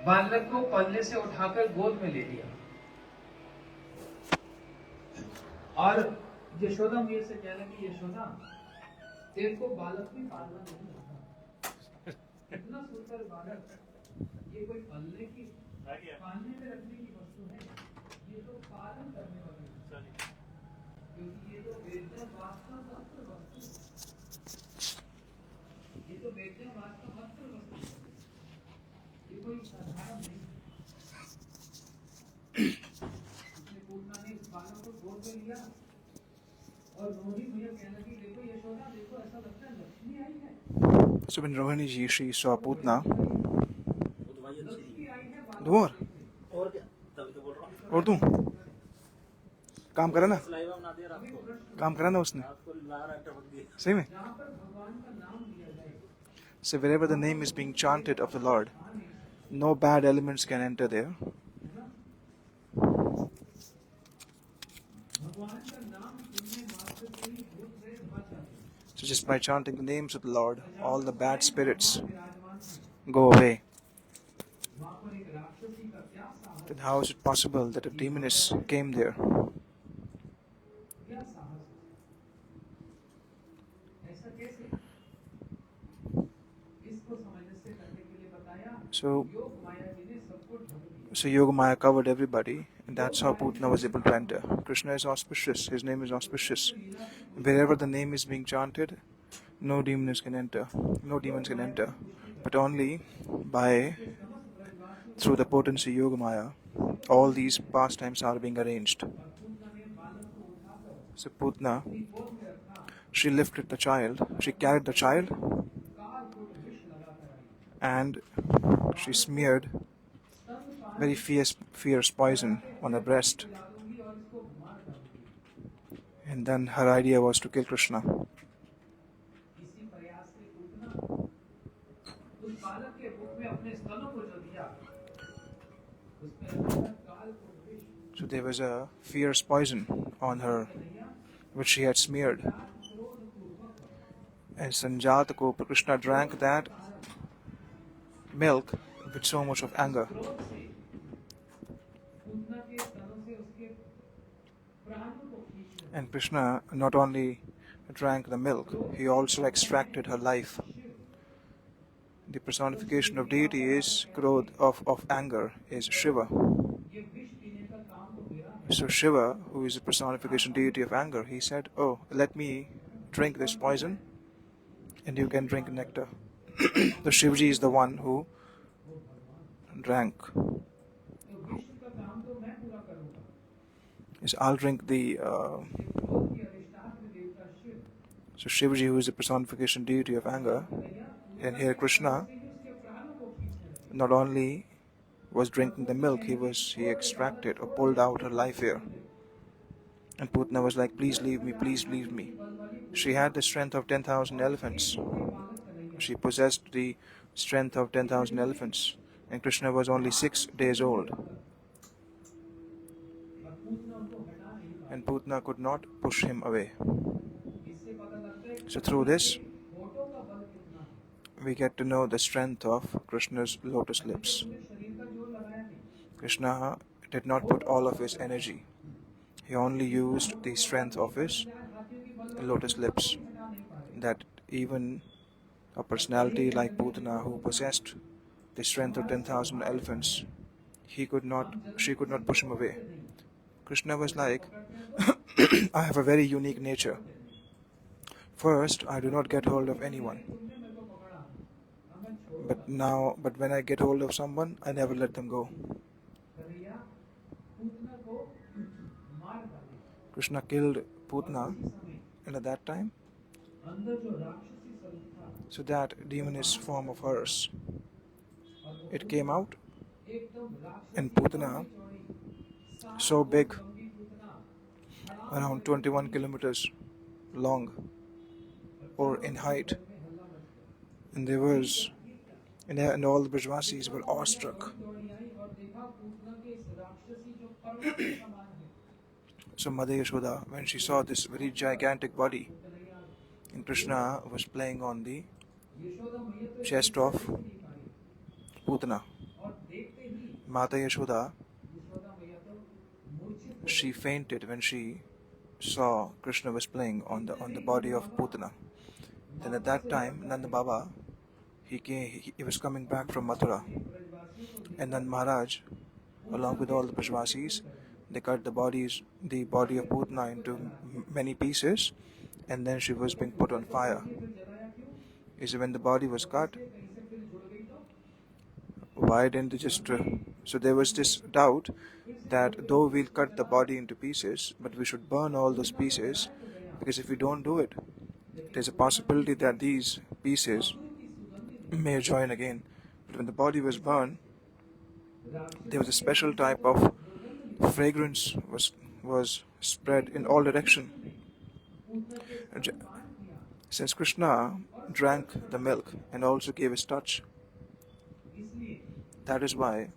बालक को पल्ले से उठाकर गोद में ले लिया और यशोदा मैया से कहने लगी, यशोदा तेरे को बालक भी पालना नहीं आता, इतना सुंदर बालक, ये कोई पल्ले की पालने में रखने की वस्तु है, ये तो पालन करने वाली है, क्योंकि ये तो वेदना वास्तव वस्तु, ये तो वेदना वास्तव वस्तु, ये कोई साधारण नहीं। इसने पूतना ने इस बालक को गोद में लिया और रोहिणी भैया कहने लगी, देखो यशोदा, देखो ऐसा लगता है लक्ष्मी आई है। So when Rohini ji, she saw Putna, और तू काम करा ना उसने सही में. So wherever the name is being chanted of the Lord, no bad elements can enter there. So just by chanting the names of the Lord, all the bad spirits go away. Then how is it possible that a demoness came there? So Yogamaya covered everybody, and that's how Putna was able to enter. Krishna is auspicious, his name is auspicious. Wherever the name is being chanted, no demons can enter, but only through the potency Yogamaya, all these pastimes are being arranged. So Putna, she lifted the child, she carried the child, and she smeared very fierce poison on her breast. And then her idea was to kill Krishna. So there was a fierce poison on her, which she had smeared. And Sanjata ko Krishna drank that milk with so much of anger. And Krishna not only drank the milk, he also extracted her life. The personification of deity is of anger, is Shiva. So Shiva, who is the personification deity of anger, he said, "Oh, let me drink this poison and you can drink nectar." The Shivji is the one who drank. Yes, I'll drink the... So Shivji, who is the personification deity of anger, and here Krishna not only was drinking the milk, he extracted or pulled out her life here. And Putna was like, please leave me. She had the strength of 10,000 elephants. She possessed the strength of 10,000 elephants. And Krishna was only 6 days old. And Putna could not push him away. So through this, we get to know the strength of Krishna's lotus lips. Krishna did not put all of his energy. He only used the strength of his lotus lips. That even a personality like Putana, who possessed the strength of 10,000 elephants, she could not push him away. Krishna was like, I have a very unique nature. First, I do not get hold of anyone. But when I get hold of someone, I never let them go. Krishna killed Putna, and at that time, so that demoness form of hers, it came out, and Putana, so big, around 21 kilometers long, or in height, and and all the Brajvasis were awestruck. So Mother Yashoda, when she saw this very gigantic body, and Krishna was playing on the chest of Putana, Mata Yashoda, Yashoda मैया तो मूर्छित हो she fainted when she saw Krishna was playing on the body of Putana. Then at that time, Nanda Baba, he was coming back from Mathura, ब्रजवासियों को and then Maharaj, along with all the Brajvasis, they cut the body of Putana into many pieces, and then she was being put on fire. फिर जलाया क्यों? Is when the body was cut, कहीं से फिर जुड़ गई तो why didn't they just... so there was this doubt that though we'll cut the body into pieces, but we should burn all those pieces, because if we don't do it, there's a possibility that these pieces may join again. But when the body was burned, there was a special type of fragrance was spread in all direction. Since Krishna drank the milk and also gave his touch, that is why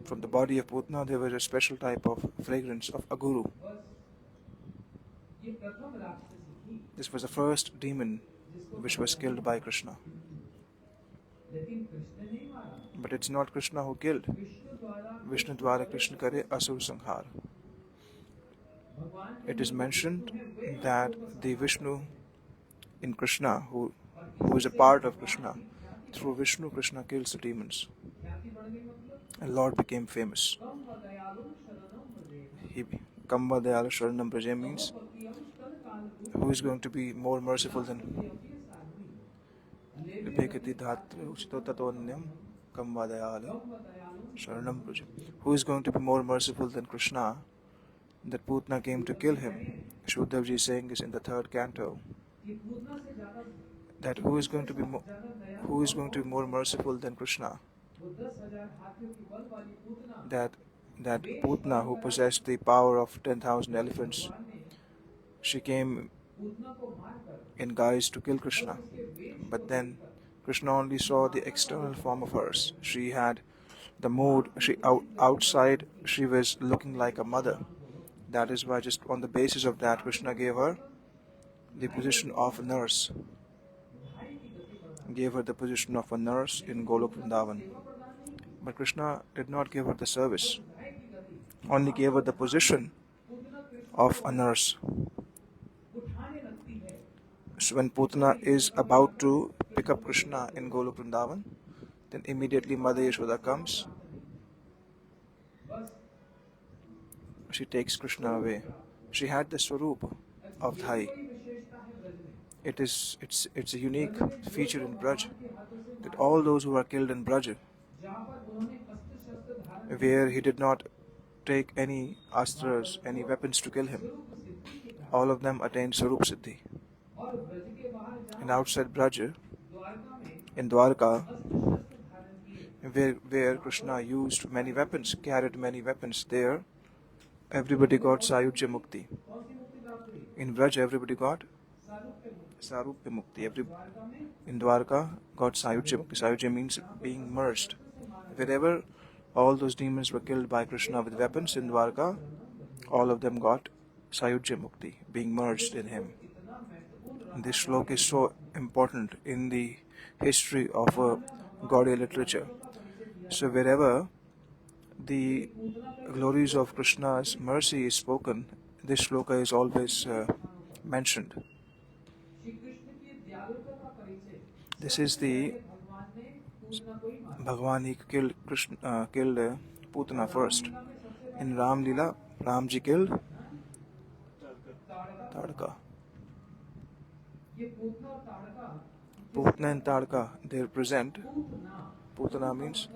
from the body of Putna there was a special type of fragrance of aguru. This was the first demon which was killed by Krishna. But it's not Krishna who killed. Vishnu dwara Krishna kare asur sanghar. It is mentioned that the Vishnu in Krishna, who is a part of Krishna, through Vishnu, Krishna kills the demons. And Lord became famous. Kamba Dayala Sharanam Braje means who is going to be more merciful than who is going to be more merciful than Krishna, that Putna came to kill him. Shuddhav Ji is saying this in the 3rd canto, that who is going to be more merciful than Krishna, that Putna, who possessed the power of 10,000 elephants, she came in guise to kill Krishna. But then Krishna only saw the external form of hers. She had the mood, outside she was looking like a mother. That is why just on the basis of that, Krishna gave her the position of a nurse. Gave her the position of a nurse in Golok Vrindavan. But Krishna did not give her the service, only gave her the position of a nurse. So when Putana is about to pick up Krishna in Golok Vrindavan, then immediately Mother Yashoda comes. She takes Krishna away. She had the swarup of Dhai. It's a unique feature in Braj that all those who are killed in Braj, where he did not take any astras, any weapons to kill him, all of them attained Swarup Siddhi. And outside Braj, in Dwarka, where Krishna used many weapons, carried many weapons, there everybody got Sayujya Mukti. In Braj, everybody got Sarupya Mukti. In Dwarka, got Sayujya Mukti. Sayujya means being merged. Wherever all those demons were killed by Krishna with weapons in Dwarka, all of them got Sayujya Mukti, being merged in him. And this shloka is so important in the history of Gaudiya literature. So wherever the glories of Krishna's mercy is spoken, this shloka is always mentioned. This is the Bhagavan. He killed Putana first. In Ram Lila, Ramji killed Tadka. Putna and Tadka, they represent. Putana means,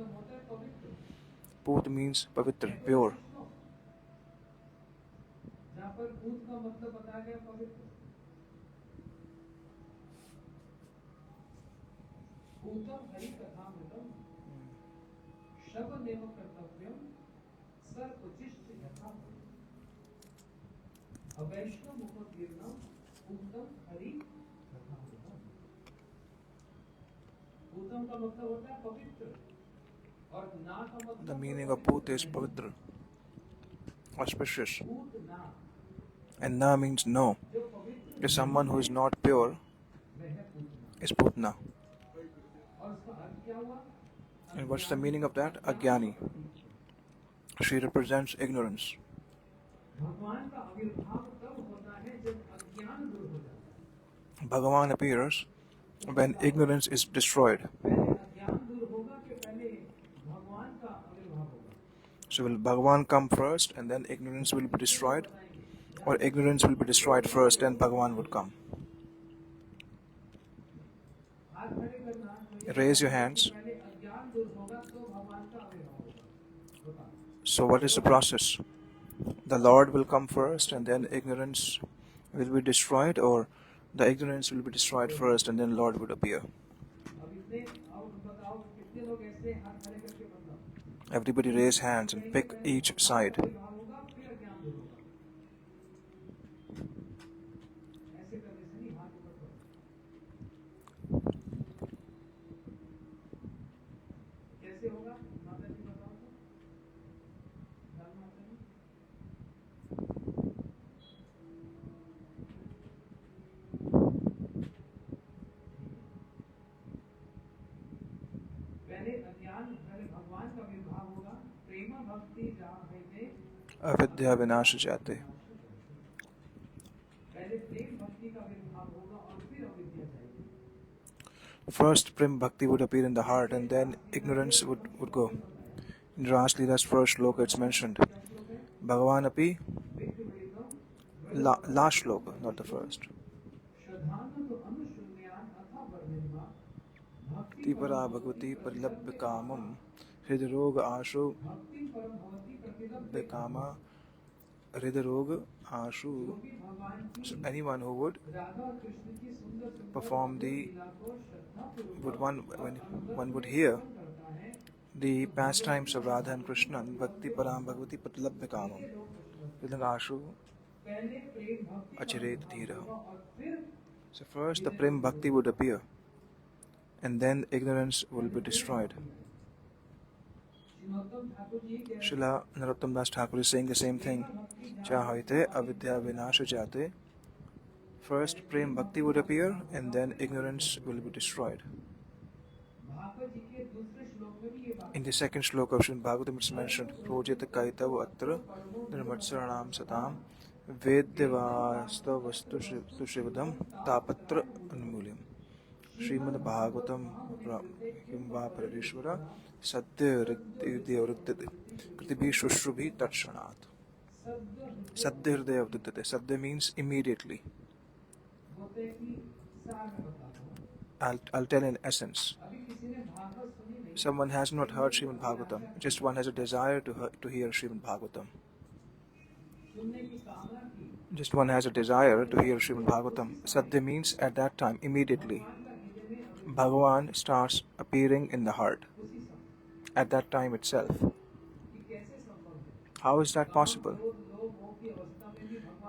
Put means pavitra, pure. The meaning of Put is pavitra, auspicious. And Na means no. If someone who is not pure is Putna. And what's the meaning of that? Agyani. She represents ignorance. भगवान का आविर्भाव तब होता है जब अज्ञान दूर हो जाता है। Bhagavan appears when ignorance is destroyed. पहले अज्ञान दूर होगा कि पहले भगवान का आविर्भाव होगा? So will Bhagavan come first and then ignorance will be destroyed? Or ignorance will be destroyed first and Bhagavan would come? हाथ खड़े करना, Raise your hands. पहले अज्ञान दूर होगा तो भगवान का आविर्भाव होगा। बताओ। So what is the process? The Lord will come first and then ignorance will be destroyed, or the ignorance will be destroyed first and then Lord would appear? अब इतने अब बताओ कितने लोग ऐसे हाथ खड़े करके बताओ। Everybody raise hands and pick each side. आविर्भाव होगा फिर अज्ञान दूर होगा। ऐसे करने से नहीं, हाथ ऊपर करो। कैसे होगा माता जी बताओ तो। लाल माता जी। पहले अज्ञान, पहले भगवान का विभाग होगा, प्रेम भक्ति जाहते Avidya vinashajate. पहले प्रेम भक्ति का विभाग होगा और फिर अविद्या जाएगी। First Prem Bhakti would appear in the heart and then ignorance would go. In Ras Leela's first shloka it's mentioned. Bhagavan api, last shloka, not the first. Tipara Bhagavati Parlabhya Kamam Hridaroga Ashu Bekama Hridaroga Ashu. So anyone who would perform when one would hear the pastimes of Radha and Krishna, Bhakti Param Bhagavati Patlabhya Kamam Hridaroga Achiret Dhira. So first the Prem Bhakti would appear and then ignorance will be destroyed. Srila Narottam Das Thakur is saying the same thing. Chahaite avidya vinasha jate. First Prem Bhakti would appear and then ignorance will be destroyed. In the second shloka of Srimad Bhagavatam it's mentioned, Projita Kaitav Atra Nirmatsaranam Satam Vedyavasta Vastu Shivadam Tapatra Anmulyam Srimad Bhagavatam Himva Paradishvara Sadhya Hridaya Vruddhate Kritibhi Shushrubi Tatshanat. Sadhya Hridaya Vruddhate. Sadhya means immediately. I'll tell in essence. Someone has not heard Srimad Bhagavatam, just one has a desire to hear Srimad Bhagavatam. Just one has a desire to hear Srimad Bhagavatam. Sadhya means at that time, immediately. Bhagavan starts appearing in the heart at that time itself. How is that possible?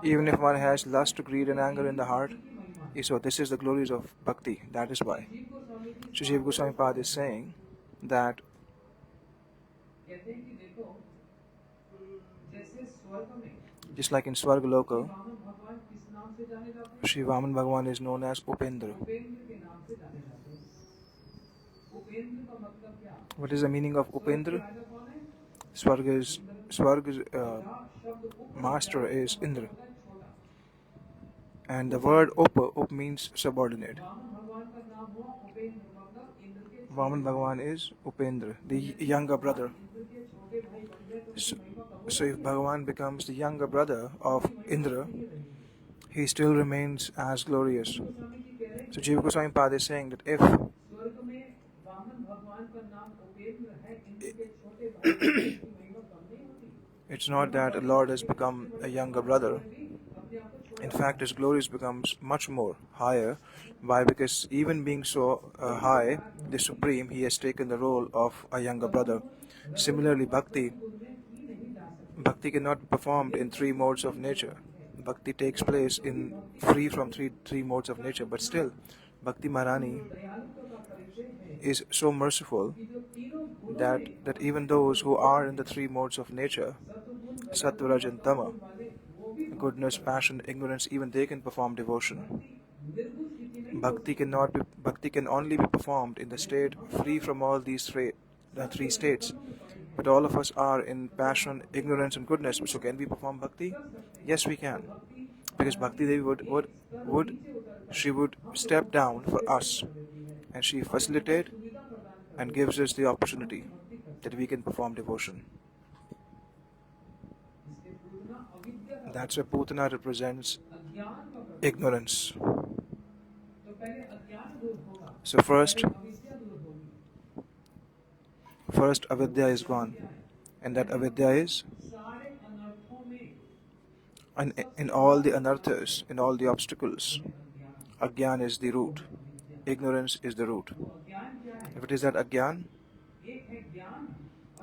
Even if one has lust, greed and anger in the heart, so this is the glories of bhakti. That is why Sri Jiva Goswami Pad is saying that just like in Swargaloka, Sri Vaman Bhagavan is known as Upendra. What is the meaning of Upendra? Swarga's master is Indra. And the word Up means subordinate. Vaman Bhagavan is Upendra, the younger brother. So if Bhagavan becomes the younger brother of Indra, he still remains as glorious. So Jiva Goswami Pad is saying that if it's not that a Lord has become a younger brother, in fact his glories becomes much more higher. Why? Because even being so high, the Supreme, he has taken the role of a younger brother. Similarly, Bhakti cannot be performed in three modes of nature. Bhakti takes place free from three modes of nature, but still Bhakti Maharani is so merciful that even those who are in the three modes of nature, Sattva, Raj and Tama, goodness, passion, ignorance, even they can perform devotion. Bhakti can only be performed in the state free from all these There are three states. But all of us are in passion, ignorance, and goodness. So can we perform bhakti? Yes, we can. Because Bhakti Devi would step down for us, and she facilitates and gives us the opportunity that we can perform devotion. That's why Putana represents ignorance. So first avidya is gone, and that avidya is in all the anarthas, in all the obstacles. Agyan is the root. Ignorance is the root. If it is that agyan,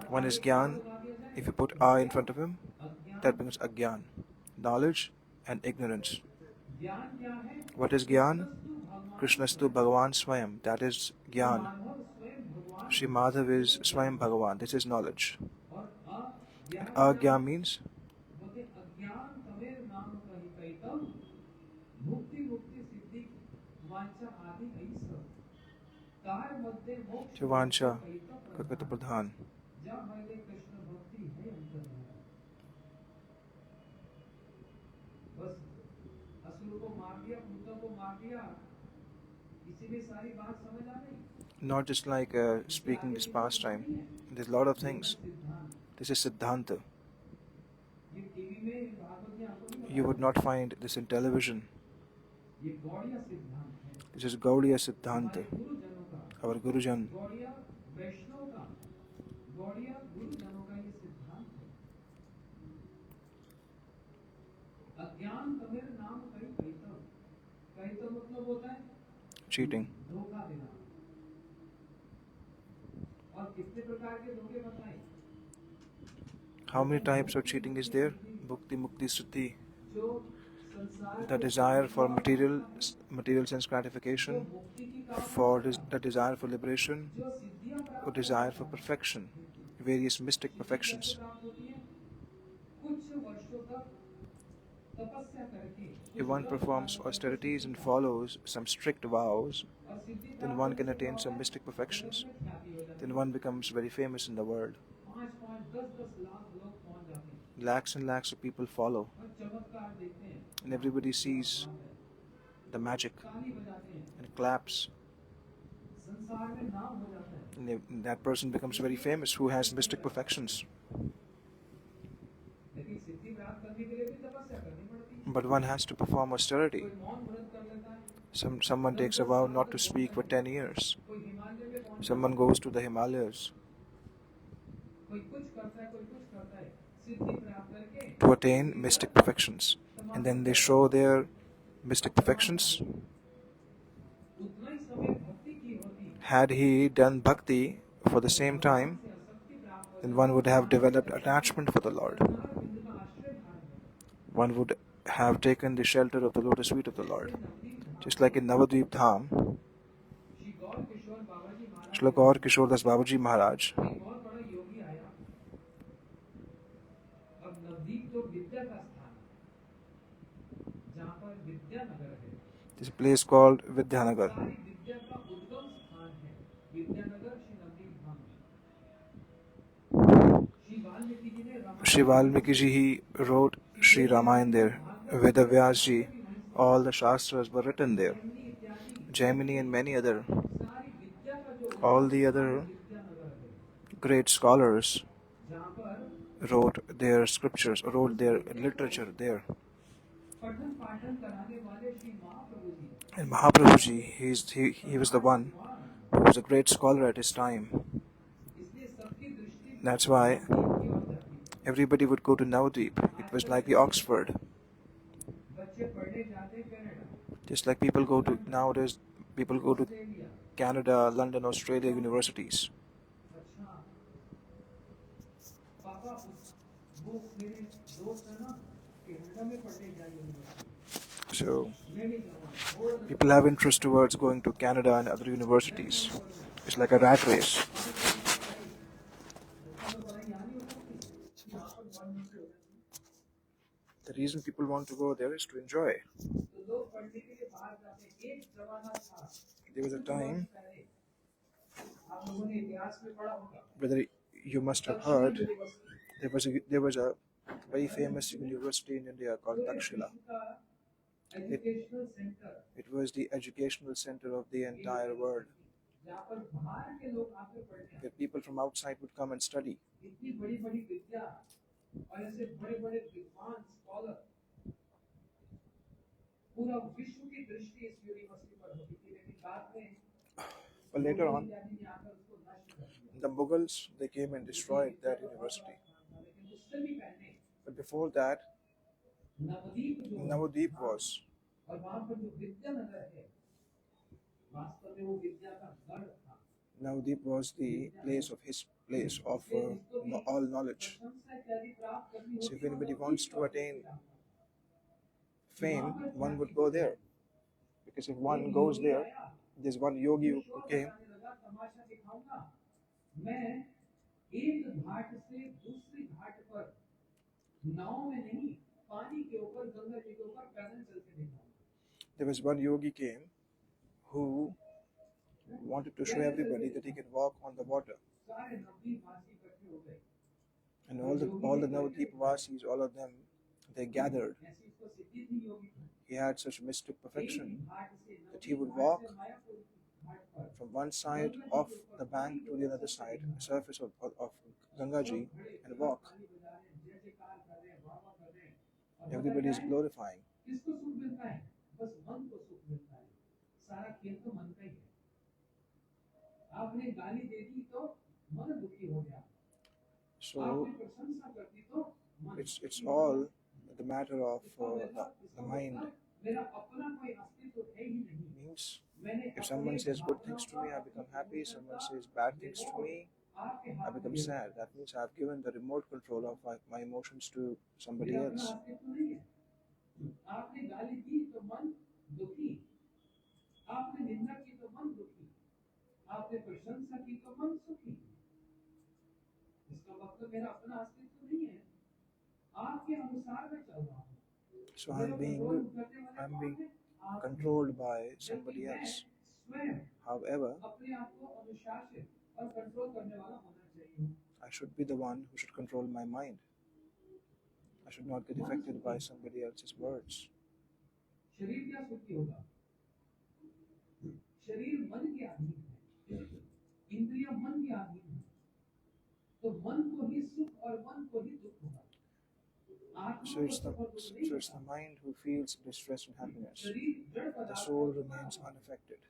one is gyan. If you put I in front of him, that becomes agyan. Knowledge and ignorance. What is gyan? Krishnastu Bhagavan Swayam. That is gyan. Shri Madhav is Swayam Bhagavan. This is knowledge. And agya means Chavancha Kakata Pradhan. Not just like speaking this pastime. There's a lot of things. This is Siddhanta. You would not find this in television. This is Gaudiya Siddhanta. Our Gurujan. Cheating. How many types of cheating is there? Bhukti, Mukti, Sruti. The desire for material sense gratification, for the desire for liberation, or desire for perfection, various mystic perfections. If one performs austerities and follows some strict vows, then one can attain some mystic perfections. Then one becomes very famous in the world. Lakhs and lakhs of people follow, and everybody sees the magic and claps. And that person becomes very famous who has mystic perfections. But one has to perform austerity. Someone takes a vow not to speak for 10 years. Someone goes to the Himalayas to attain mystic perfections. And then they show their mystic perfections. Had he done bhakti for the same time, then one would have developed attachment for the Lord. One would have taken the shelter of the lotus feet of the Lord. Just like in Navadvip Dham, Shri Gaur Kishore Das Babaji Maharaj, this place called Vidyanagar. Shri Valmiki ji he wrote Shri Ramayana there. Veda Vyas ji, all the Shastras were written there. Jaimini and many other, all the other great scholars wrote their scriptures, wrote their literature there. And Mahaprabhuji, he was the one who was a great scholar at his time. That's why everybody would go to Navadvip. It was like the Oxford. Just like people go to nowadays, people go to Canada, London, Australia universities. So people have interest towards going to Canada and other universities. It's like a rat race. The reason people want to go there is to enjoy. There was a time आप लोगों ने इतिहास में पढ़ा होगा, Whether you must have heard, there was a very famous university in India called Takshila. It, educational centre, it was the educational center of the entire world, जहाँ पर बाहर के लोग आकर पढ़ते where हैं। people from outside would come and study. इतनी बड़ी बड़ी विद्या और ऐसे बड़े बड़े विद्वान स्कॉलर, पूरा विश्व की दृष्टि इस यूनिवर्सिटी पर होती थी, लेकिन बाद में But later on, इत्यादि ने आकर उसको नष्ट कर दिया। the Mughals, they came and destroyed that university. लेकिन उससे भी पहले But before that, नवदीप जो Navadip was. और वहाँ पर जो विद्या नगर है, वास्तव में वो विद्या का गढ़ था। Navadip was the place of all knowledge. So if anybody wants to attain fame, one would go there. Because if one goes there, there's one yogi who came. तमाशा दिखाऊंगा, मैं एक घाट से दूसरी घाट पर नाव में नहीं, पानी के ऊपर, गंगा जी के ऊपर पैदल चल के दिखाऊंगा। There was one yogi came who wanted to show everybody that he can walk on the water. सारे नवदीप वासी इकट्ठे हो गए, And all the Navadip Vasis, all of them, they gathered. ऐसी उसको सिद्धि थी योगी को। He had such mystic perfection एक घाट से that he would Navdeep walk घाट से मायापुर घाट पर from one side of the bank to the other side, the surface of Gangaji, and walk. ताली बजा रहे हैं, जय जयकार कर रहे हैं, वाह वाह कर रहे हैं, और Everybody is glorifying. किसको सुख मिलता है? बस मन को सुख मिलता है। सारा खेल तो मन का ही है। आपने गाली दे दी तो मन दुखी हो गया, So आपने प्रशंसा कर दी तो मन, it's all the matter of the mind. मेरा अपना कोई अस्तित्व है ही नहीं। Means मैंने if someone says good things to me, I become happy. Someone says bad things to me, आपके I हाथ में become sad. That means I've given the remote control of my emotions to somebody मेरा अपना else. अस्तित्व नहीं है। आपने गाली दी तो मन दुखी, आपने निंदा की तो मन दुखी, आपने प्रशंसा की तो मन सुखी। इसका मतलब मेरा अपना अस्तित्व नहीं है, आपके अनुसार मैं चल रहा हूँ। So I'm being controlled by somebody else. However, अपने आप को अनुशासित और कंट्रोल करने वाला होना चाहिए। I should be the one who should control my mind. I should not get affected by somebody else's words. शरीर क्या सुखी होगा? शरीर मन के अधीन है, इंद्रियां मन के अधीन है, तो मन को ही सुख और मन को ही दुख होगा। So it's the mind who feels distress and happiness. The soul remains unaffected.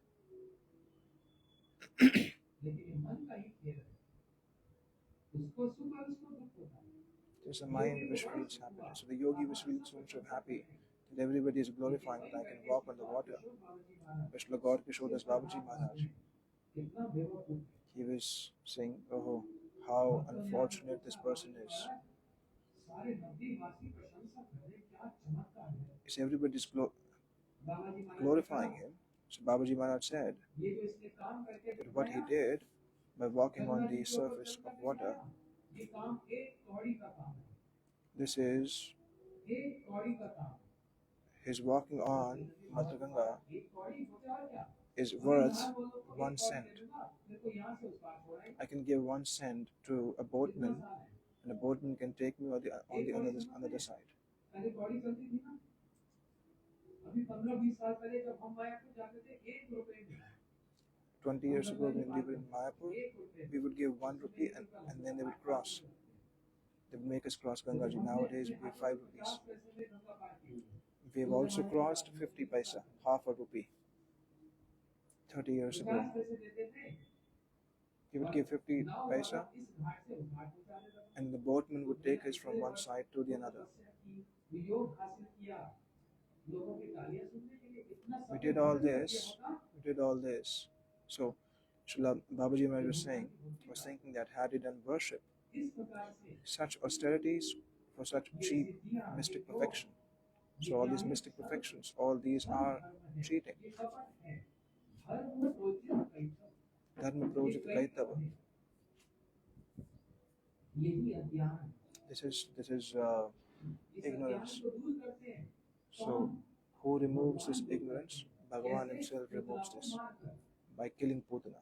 There's a mind which feels happiness. So the yogi was feeling so much of happy that everybody is glorifying that I can walk on the water. Especially God Kishodas Babaji Maharaj. He was saying, oh, how unfortunate this person is. Is everybody's glorifying him. So Babaji Maharaj said that what he did by walking on the surface of water, this is his walking on Mother Ganga is worth 1 cent. I can give 1 cent to a boatman, and a boatman can take me on the other side. 20 years ago, when we were in Mayapur, we would give 1 rupee and then they would cross. They would make us cross Gangaji. Nowadays, we give 5 rupees. We have also crossed 50 paisa, half a rupee. 30 years ago, he would give 50 paisa and the boatman would take us from one side to the another. We did all this. So, Srila Babaji Maharaj was thinking that had he done worship, such austerities for such cheap mystic perfection. So all these mystic perfections, all these are cheating. Dharma projit kaitava. This is ignorance. So who removes this ignorance? Bhagavan himself removes this by killing Putana.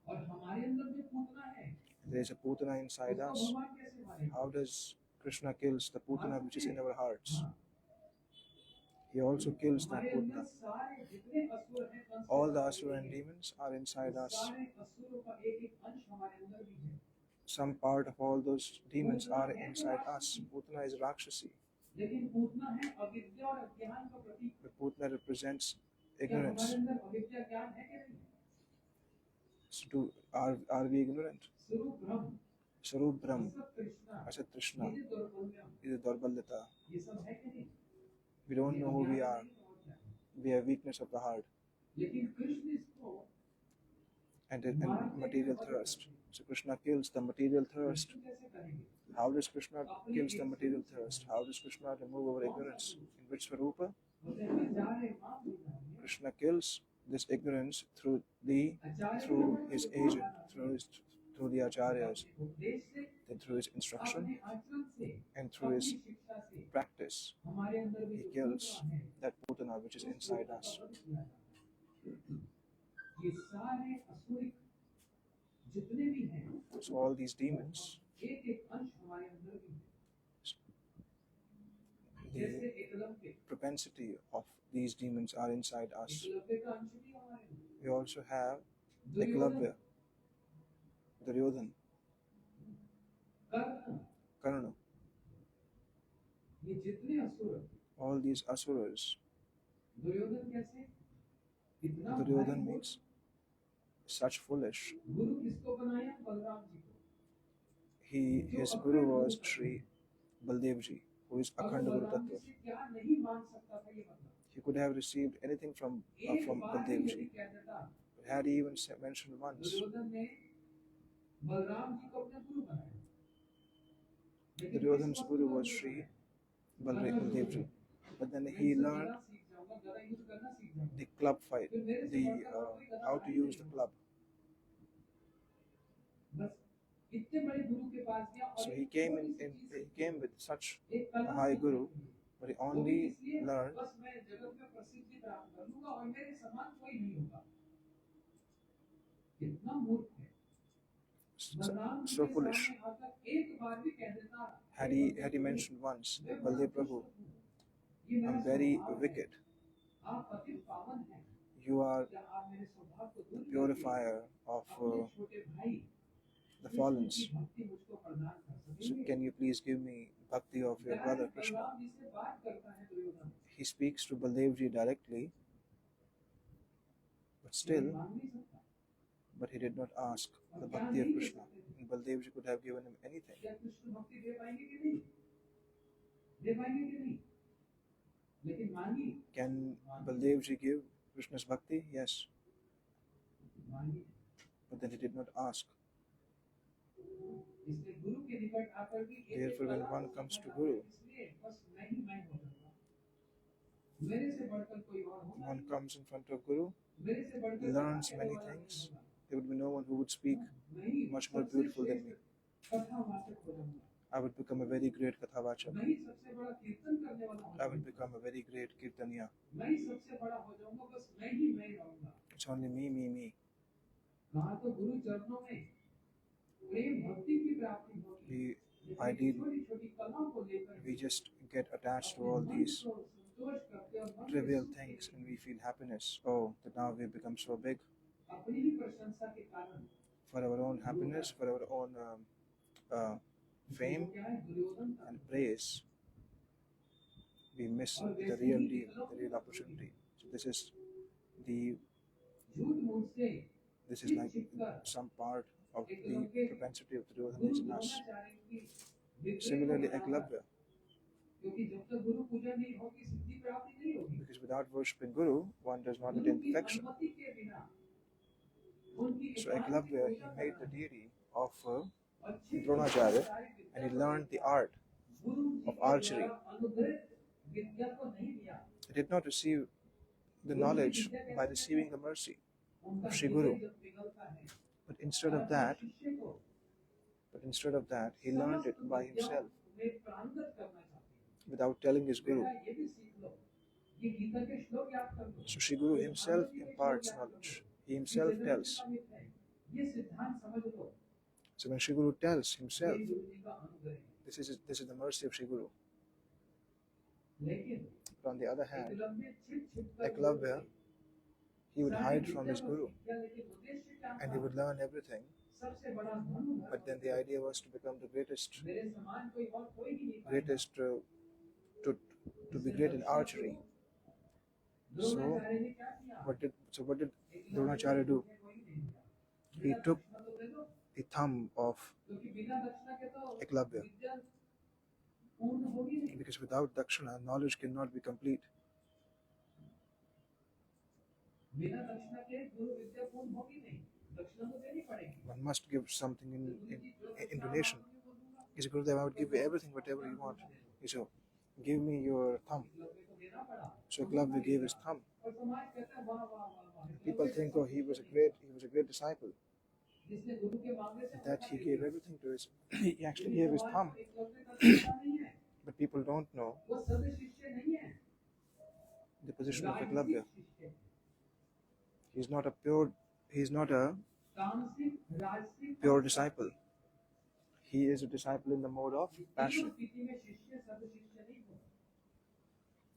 और हमारे अंदर जो पूतना है There is a Putana inside उसको us. भगवान कैसे मारेंगे? How does Krishna kills the Putana which is in our hearts? हाँ, He also kills that हमारे अंदर Putana. सारे जितने असुर हैं कंस के All the साथ Asura and मिलेंगे, demons are inside वो us. सारे असुरों का एक एक अंश हमारे अंदर भी है। Some part of all those demons Putana are है तो inside us. राक्षसी, Putana is Rakshasi. लेकिन पूतना है अविद्या और अज्ञान का प्रतीक। But Putana represents क्या हमारे ignorance. अंदर अविद्या ज्ञान है कि नहीं? So are we ignorant? स्वरूप ब्रह्म, Sarup Brahm, असत कृष्णा, Asat Krishna, ये जो दुर्बल्यम, is a Dorbalita. ये सब है कि नहीं? We don't ये know who we अज्ञान are. नहीं तो और क्या है? We have weakness of the heart लेकिन कृष्ण इसको and material thirst. So Krishna kills the material thirst. Krishna कैसे करेंगे? How does Krishna kills the material thirst? How does Krishna remove our ignorance? In which Swarupa? बोलते हैं आचार्य माम विधाने, Krishna kills this ignorance through his agent, through the acharyas, उपदेश से, then through his instruction अपने आचरण से, and through his अपनी शिक्षा से practice. हमारे अंदर भी He जो kills पूतना है that Putana which is inside us. उसको वध किया जाता है। ये सारे असुरिक जितने भी हैं, So all these demons, एक एक अंश हमारे अंदर भी है। जैसे the Eklavya, propensity of these demons are inside us. Eklavya का अंश भी हमारे अंदर। We also have Duryodhan, Eklavya, Duryodhan, Karna, Karna. ये जितने असुर, All these asuras. दुर्योधन कैसे? इतना Duryodhan भारी means such foolish. गुरु किसको बनाया? बलराम जी को। His guru was Sri Baldevji, who is Akhanda Guru Balram ji Tattva. से क्या नहीं मान सकता था ये बंदा? He could have received anything from एक बार भी यदि Baldevji. कह देता, But had he even mentioned once, Duryodhan ने बलराम जी को अपना गुरु बनाया। लेकिन Duryodhan's किस वक्त guru का was गुरु Sri बनाया? Baldevji. But then मैं he इससे learned गदा सीख जाऊंगा, गदा युद्ध करना सीख जाऊंगा। the club fight, फिर मेरे से the बढ़कर और कोई गदा how to भाई use नहीं the होगा। club. बस इतने बड़े गुरु के पास गया और So एक he came छोटी सी चीज he सीखी। came with such एक a कला high सीखने guru, के लिए। but he वो भी only इसलिए learned बस मैं जगत में प्रसिद्धि प्राप्त कर लूंगा और मेरे समान कोई नहीं होगा। इतना मूर्ख है। बलराम जी so के foolish. सामने आकर एक बार भी कह देता, Had he mentioned once that Baldev Prabhu, ये मेरा I'm very स्वभाव है, wicked. आप अति पावन हैं, You are क्या आप मेरे स्वभाव को दूर the करके purifier of अपने छोटे भाई the कृष्ण fallens. की भक्ति मुझको प्रदान कर So सकेंगे? can you please give me bhakti of your brother direct Krishna? Balram ji से बात करता है Duryodhan, He speaks to Baldevji directly, but लेकिन still, मांग नहीं सकता। but he did not ask और the क्या bhakti of नहीं दे Krishna. सकते थे? And Baldevji could have given him anything. क्या कृष्ण भक्ति दे पाएंगे कि नहीं? दे पाएंगे कि नहीं? लेकिन मांगी, Can Baldevji give Krishna's bhakti? Yes, मांगी। but then he did not ask. इसलिए गुरु के निकट आकर भी एक Therefore, when कला one को comes सीखना to Guru, चाहता है, इसलिए बस मैं ही मैं हो जाऊंगा। मेरे से बढ़कर कोई और होगा one नहीं, comes in front of Guru, मेरे से बढ़कर कोई learns कहने many वाला नहीं things. होगा। There would be no one who would speak मैं ही much more सबसे beautiful than me. श्रेष्ठ कथावाचक हो जाऊंगा। I would become a very great Kathavachak. मैं ही सबसे बड़ा कीर्तन करने वाला हो I would जाऊंगा। become a very great Kirtaniya. मैं ही सबसे बड़ा हो जाऊंगा, बस मैं ही मैं रहूंगा। It's only me, me, me. कहा तो गुरु चरणों में प्रेम भक्ति की प्राप्ति होगी। Ideally, छोटी कलाओं को लेकर we just get attached to all these trivial things and we feel happiness. Oh, that now we've become so big. अपनी ही प्रशंसा के कारण For our own happiness, for our own fame क्या है, दुर्योधन का and praise, we miss the real deal, the real opportunity. So the झूठ मूठ से this is like some part of the propensity of Duryodhana is in us. Similarly, Eklavya, क्योंकि जब तक गुरु पूजा नहीं होगी सिद्धि प्राप्ति नहीं होगी। because without worshipping Guru, one does not attain perfection. अनुमति के बिना उनकी So Eklavya, he made the deity of Dronacharya and he learned the art of archery. He did not receive the knowledge by receiving the mercy of Sri Guru. But instead of that, he learned it by himself without telling his Guru. So Sri Guru himself imparts knowledge. He himself tells ये सिद्धांत समझ लो, So when Sri Guru tells himself, ये गुरु जी का अनुग्रह है। this is the mercy of Sri Guru. लेकिन But on the other hand, Eklavya छिप कर Eklavya, he would hide from his guru विद्या, लेकिन उद्देश्य क्या and था? he would learn everything. सबसे बड़ा धनुर्धर But then the idea was to become the greatest, मेरे समान कोई और कोई भी नहीं पाएगा। greatest to be great in archery. So Dronacharya ने क्या किया? what did Dronacharya do? He took the thumb of क्योंकि बिना दक्षिणा के तो Eklavya, विद्या पूर्ण होगी नहीं। because without dakshina, knowledge cannot be complete. बिना दक्षिणा के गुरु विद्या पूर्ण होगी नहीं, दक्षिणा तो देनी पड़ेगी। One must give something in donation. He said, Gurudev, I would give you everything, whatever you want. He said, give me your thumb. So Eklavya gave his thumb. और समाज कहता है वाह वाह वाह वाह, People think, oh, he was a great disciple, जिसने गुरु के मांगने से that he gave everything to his. He actually gave his thumb. Eklavya का शिष्य नहीं है, But people don't know वो सद शिष्य नहीं है, the position of राजसिक Eklavya. शिष्य है। He's not a तामसिक राजसिक pure disciple. He is a disciple in the mode of passion. स्थिति में शिष्य सद शिष्य नहीं होता।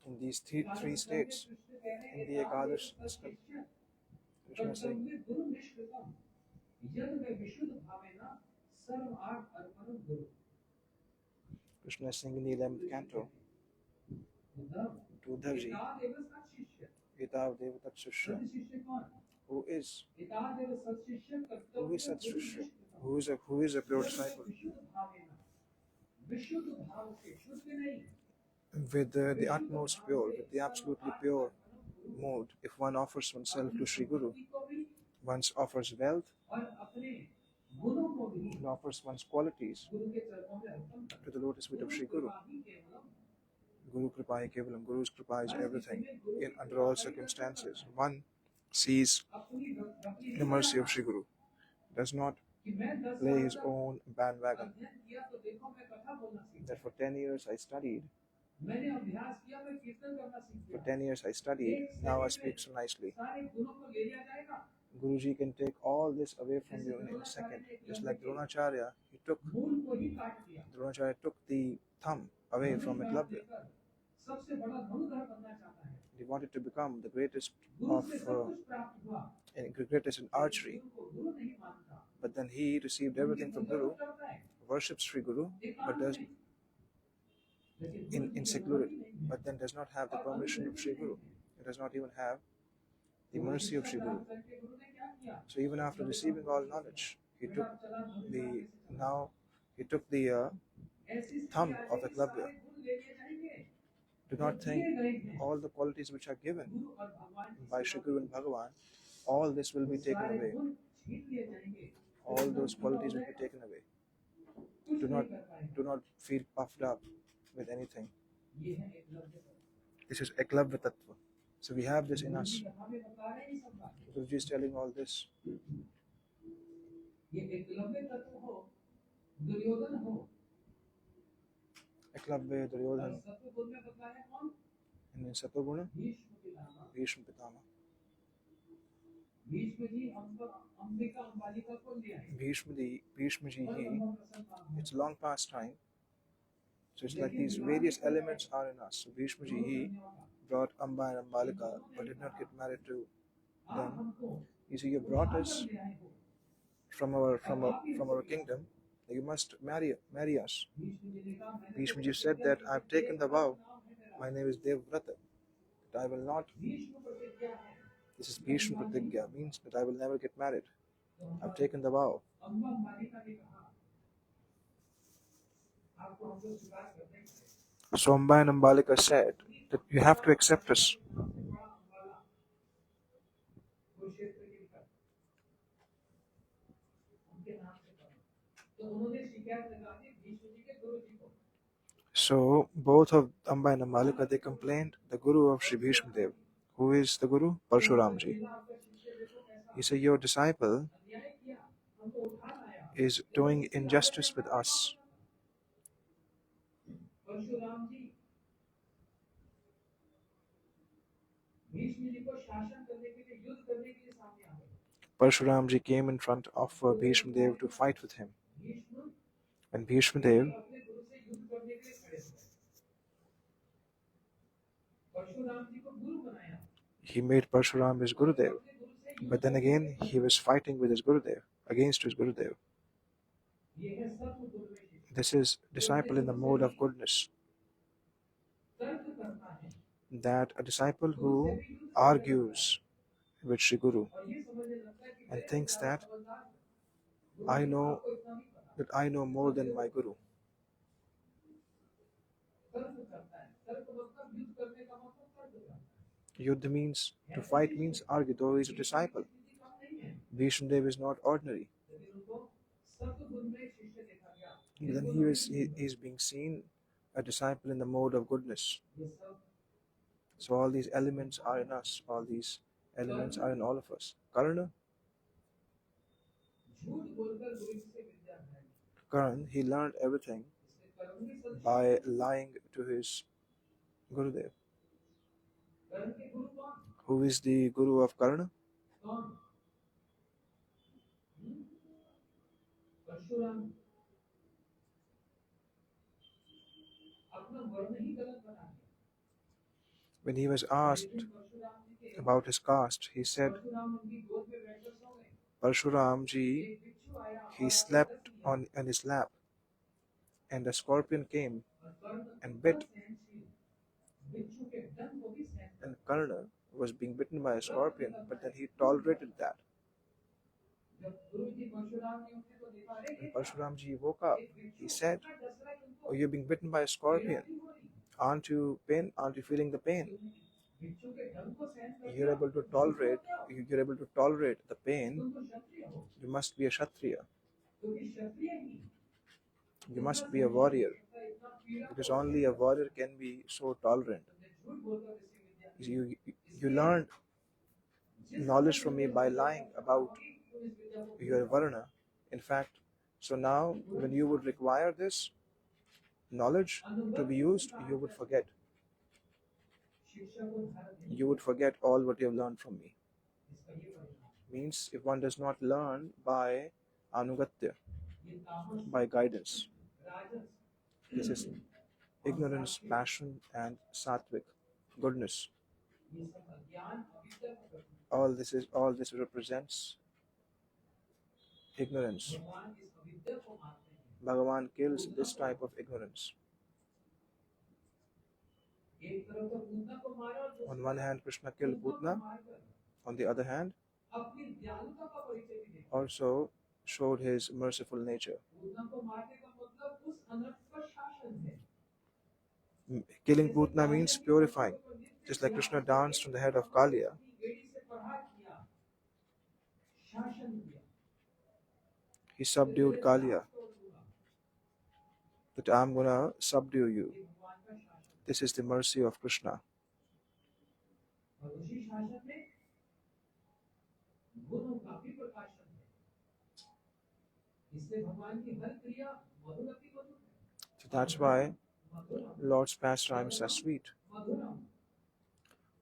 In these three states, in the Ekadash, Krishna is saying, गुरु निष्कृतम यद वे विशुद्ध भावेना सर्व आर्थ अर्पणम गुरु। Krishna is saying in the 11th canto to Uddhavji, एकादेव सत शिष्य, Etav Devatat Shishya, सत शिष्य कौन? who is एकादेव सत शिष्य such कर्तव्य Shishya, who is a pure disciple, विशुद्ध भावेना, विशुद्ध भाव से शुद्ध नहीं, with the utmost pure, with the absolutely pure mode. If one offers oneself to Sri Guru, one offers wealth, और अपने गुणों को भी one offers one's qualities गुरु के चरणों में अर्पण to the lotus feet of Sri Guru. Kavalam Guru Kripa Kevalam, Guru's Kripa is everything, under all circumstances. One sees अपनी the mercy of Sri Guru, does not कि मैं 10 play his own bandwagon. अध्ययन किया तो देखो मैं कथा बोलना सीख That for 10 years I studied, मैंने अभ्यास किया, मैं कीर्तन करना सीख for गया। 10 years I studied, now I speak so nicely. सारे गुणों को ले लिया जाएगा, Guruji can take all this away from you in a second. Just like Dronacharya, मूल को ही काट दिया। Dronacharya took the thumb away from Eklavya. सबसे बड़ा धनुर्धर बनना चाहता है, He wanted to become the greatest Guru of से सब कुछ प्राप्त हुआ, greatest in archery. गुरु को गुरु नहीं मानता, But then he received everything from Guru, करता है, worships Sri Guru, but does in secluded, but then does not have the permission of Sri Guru. He does not even have the mercy of Sri Guru. So even after receiving all knowledge, he took the thumb of Eklavya. Do not think all the qualities which are given by Sri Guru and Bhagavan, all this will be taken away. All those qualities will be taken away. Do not feel puffed up with anything. This is Eklavya Tattva. So we have this in us. Guruji is telling all this. Eklavya, Duryodhan, and in Satoguna, Bhishma Pitama. Bhishma Ji, it's a long past time. So it's like these various elements are in us. So Bhishma Ji, he brought Amba and Ambalika, but did not get married to them. You see, you brought us from our kingdom. You must marry us. Bhishma Ji said that I've taken the vow. My name is Devrata. That I will not. This is Bhishma Pratigya, means that I will never get married. I've taken the vow. So Amba and Ambalika said that you have to accept us. So both of Amba and Ambalika, they complained the Guru of Sri Bhishma Dev. Who is the Guru? Parshuramji. He said, your disciple is doing injustice with us. Parshuramji came in front of Bhishma Dev to fight with him. And Bhishma Dev, अपने गुरु से युद्ध करने के लिए खड़े हो गए। परशुराम जी को गुरु बनाया, he made Parshuram his Gurudev. अपने गुरु से युद्ध But then again, he was fighting with his Gurudev, against his Gurudev. ये है सत्व गुरु में शिष्य, This is disciple in the mode of goodness. तर्क करता है That a disciple who argues with Sri Guru और ये समझने लगता है कि and मैं thinks ज्यादा that समझदार हूँ, I know आपको इतना नहीं पता। that I know more than my Guru. तर्क करता है, तर्क मतलब युद्ध करने का मतलब तर्क करना है। Yuddha means, to fight means argue, though he is a disciple. स्थिति कम नहीं है, Bhishma Dev is not ordinary. लेकिन उनको सत्व गुरु में शिष्य देखा गया। But then he is being seen a disciple in the mode of goodness. ये सब So all these elements are in us. All these elements are in all of us. Karna, झूठ बोलकर गुरु जी से विद्या है, Karan, he learned everything इसलिए कर्म भी सच। by lying to his Gurudev. कर्म के गुरु कौन? Who is the Guru of Karna? कौन? परशुराम अपना वर्ण ही गलत बना दिया। When he was asked about his caste, he said, Parshuram उनकी गोद में बैठकर सो गए। Parshuram ji, एक बिच्छू आया he slept on his lap, and a scorpion came और कर्ण and bit, सहनशील, बिच्छू के डंक को भी सहन कर। and Karna was being bitten by a scorpion, but then he tolerated that. जब गुरु जी परशुराम ने उठे तो देखा, अरे When Parshuram ji woke up, he said, इतना डस रहा है तुमको, oh, you're being bitten by a scorpion. नहीं हो रही। Aren't you feeling the pain? बिच्छू के डंक को सहन कर You're able to tolerate the pain. तुम तो क्षत्रिय हो, You must be a Kshatriya. क्योंकि क्षत्रिय ही You must be a warrior, इतना पीड़ा because only a warrior can be so tolerant. झूठ बोलकर किसी विद्या You learned knowledge from me by lying about your varna. In fact, so now when you would require this knowledge to be used, you would forget. शिक्षा को धारण नहीं। You would forget all what you have learned from me. इसका ये परिणाम, Means if one does not learn by anugatya, ये तामस, by guidance, Rajas, this is ignorance, passion, and sattvic, goodness. ये सब अज्ञान अविद्या का प्रतीक। All this represents ignorance. भगवान इस अविद्या को मारते हैं। Bhagavan kills this type of ignorance. एक तरफ तो पूतना को मारा और दूसरी On one hand, Krishna killed Putana को Putna. मारकर On the other hand, अपनी दयालुता का परिचय भी देता। also showed his merciful nature. Putana को मारने का मतलब उस अनर्थ पर शासन है। Killing Putna means purifying. Just like Krishna danced on the head of Kaliya, अपनी बेटी से प्रहार किया, शासन किया। he subdued Kaliya. That I'm gonna subdue you. ये भगवान का शासन। This is the mercy of Krishna. और उसी शासन में गुणों का भी प्रकाशन है। इसलिए भगवान की हर क्रिया मधुर अति मधुर है। So that's why Madhuram, Lord's pastimes are sweet. Madhuram,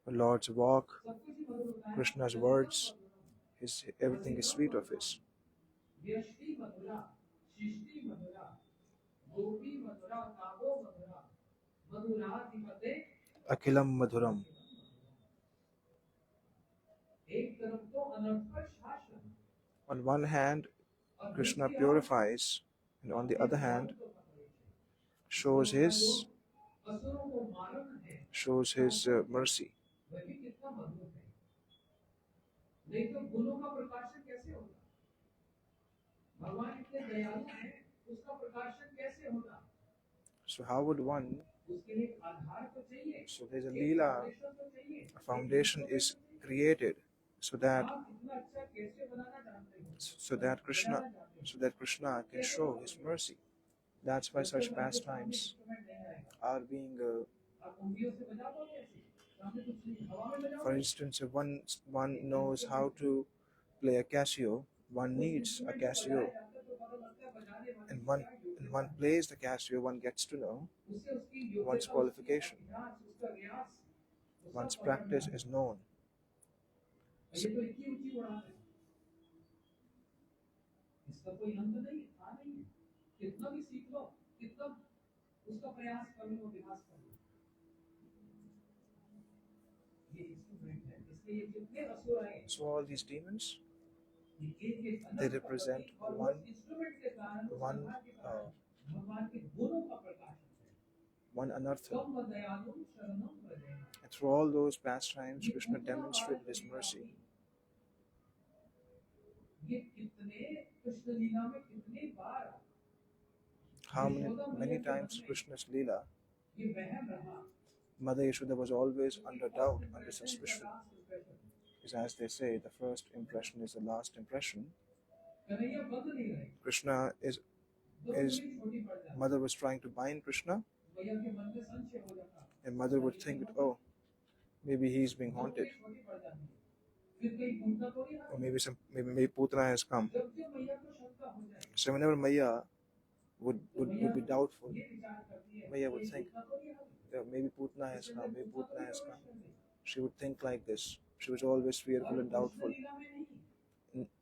Lord's walk, सब कुछ ही मधुर होता है। Krishna's words, everything is sweet of his. व्यष्टि मधुरा, शिष्टि मधुरा, गोपी मधुरा, काबो मधुरा, मधुराधिपते। Akhilam Madhuram. एक तरफ तो अनर्थ पर शासन, On one hand, Krishna purifies, and on the other hand, shows his असुरों को मारन है, mercy. वह भी कितना मधुर है। नहीं तो गुणों का प्रकाशन कैसे होगा? भगवान इतने दयालु हैं, उसका प्रकाशन कैसे होगा? So how would one? उसके लिए एक आधार तो चाहिए। So there's a leela, foundation तो चाहिए। a foundation is created so that आप इतना अच्छा कैसे बनाना चाहते हो? so that Krishna can show his mercy. That's why such pastimes are being. आप उंगलियों से बजा पाओ कैसे? सामने कुछ नहीं, हवा में बजाओ। For instance, if one knows how to play a Casio, one needs a Casio, and one plays the Casio, one gets to know one's qualification. One's practice is known. ये तो इतनी ऊंची उड़ान है। इसका कोई अंत नहीं था नहीं है। कितना भी सीख लो, कितना उसका प्रयास कर लो, विकास कर लो, ये इंस्ट्रूमेंट है। इसलिए जितने असुर आए, So all these demons, ये they represent one इंस्ट्रूमेंट के कारण one भगवान के गुणों का प्रकाशन है। one anartha. कम दयालु शरणम प्रदेना, And through all those pastimes, Krishna demonstrated his mercy. ये कितने कृष्ण लीला में कितने बार, How many times Krishna's Leela, ये वहम रहा, Mother Yashoda was always under doubt, under suspicion. Because as they say, the first impression is the last impression. Kanhaiya बंद नहीं रहे, Krishna is Mother was trying to bind Krishna, भैया के मन में संशय हो जाता, and Mother would think, oh, maybe he's being haunted, छोटी पड़ जाती है, फिर कहीं पूतना तो नहीं or maybe Putana has come. जब जब मैया को शंका हो जाए, So whenever Maya would be doubtful, ये विचार करती है, Maya would think, पूतना तो नहीं है, that maybe Putana has come, maybe Putana has come. She would think like this. She was always fearful and doubtful.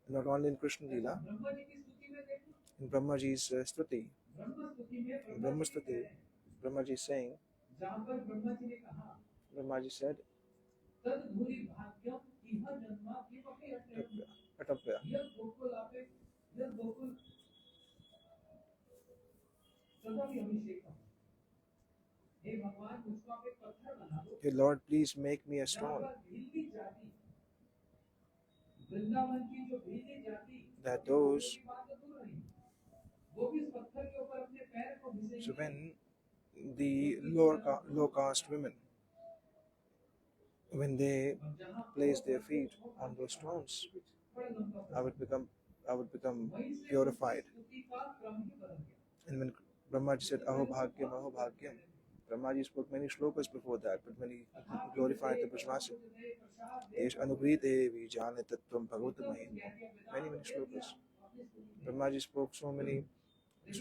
Not only in Krishna Leela, Brahma ji की स्तुति में देखो, in Brahmaji's stuti, ब्रह्म स्तुति में in Brahma stuti, Brahmaji is saying, जहाँ पर ब्रह्मा जी ने कहा, Brahmaji said, तद भूरि भाग्यम इह जन्मा विपके अट्टे, Atapya. यह गोकुल आपे, यह गोकुल सदा भी अभिषेकम, हे भगवान मुझको आप एक पत्थर बना दो, Hey Lord, please make me a stone, भीलती जाति, वृंदावन की जो भीलती जाति, that those, की बात तो दूर रही, वो भी इस पत्थर के ऊपर अपने पैर को घिसेंगे, so when the low caste women, when they place their feet on those stones, I would become purified. And when Brahmaji said, Aho Bhagyam, Aho Bhagyam, Brahmaji spoke many shlokas before that, but when he glorified the Brajvasi, Esh Anugrhi Devi Jane Tattvam Bhagavata Mahima, many shlokas. Brahmaji spoke so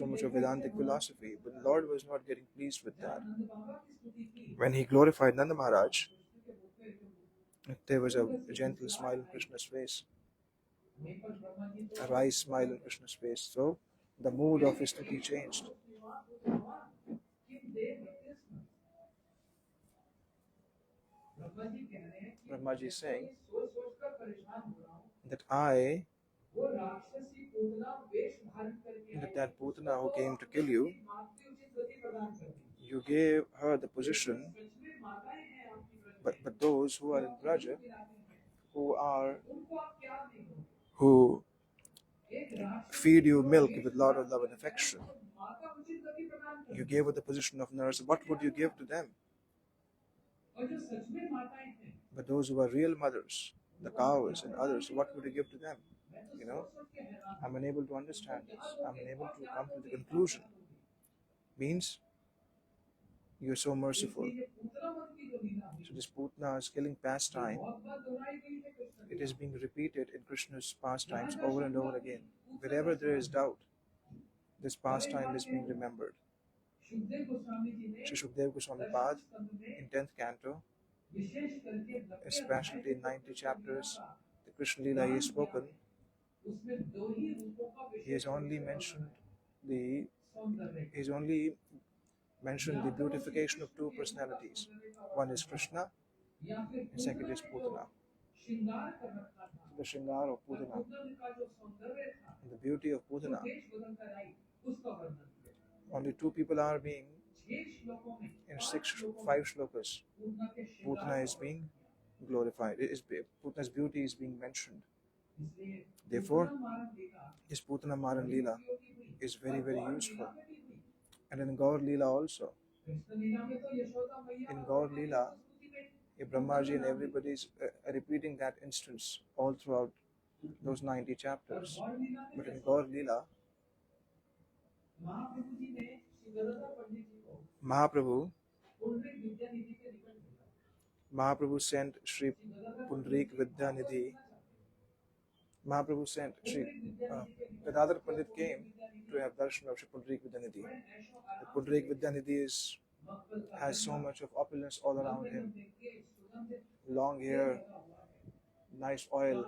much of Vedantic philosophy, but the Lord was not getting pleased with that. When he glorified Nanda Maharaj, there was a gentle smile on Krishna's face, a wry smile on Krishna's face. So the mood of his stuti changed. Brahmaji is saying that that Putana who came to kill you, you gave her the position, but those who are in Braja, who feed you milk with a lot of love and affection, you gave her the position of nurse. What would you give to them? But those who are real mothers, the cows and others, what would you give to them? I'm unable to understand this. I'm unable to come to the conclusion. Means, you're so merciful. So this Putana's killing pastime, it is being repeated in Krishna's pastimes over and over again. Wherever there is doubt, this pastime is being remembered. Shri Shukdev Goswami Pad in 10th canto, especially in 90 chapters, the Krishna Leela he has spoken, he has only mentioned the beautification of two personalities. One is Krishna, and second is Putana. The Shringar of Putana, and the beauty of Putana. Only two people are being in 5 shlokas. Putana is being glorified. Putana's beauty is being mentioned. Therefore, this Putana Maran Leela is very, very useful. And in Gaur Leela also. In Gaur Leela, Brahmaji and everybody is repeating that instance all throughout those 90 chapters. But in Gaur Leela, Mahaprabhu sent Sri Pundrik Vidyanidhi. Mahaprabhu sent Gadadhar Pandit came to have darshan of Sri Pundrik Vidyanidhi. The Pundrik Vidyanidhi has so much of opulence all around him. Long hair, nice oil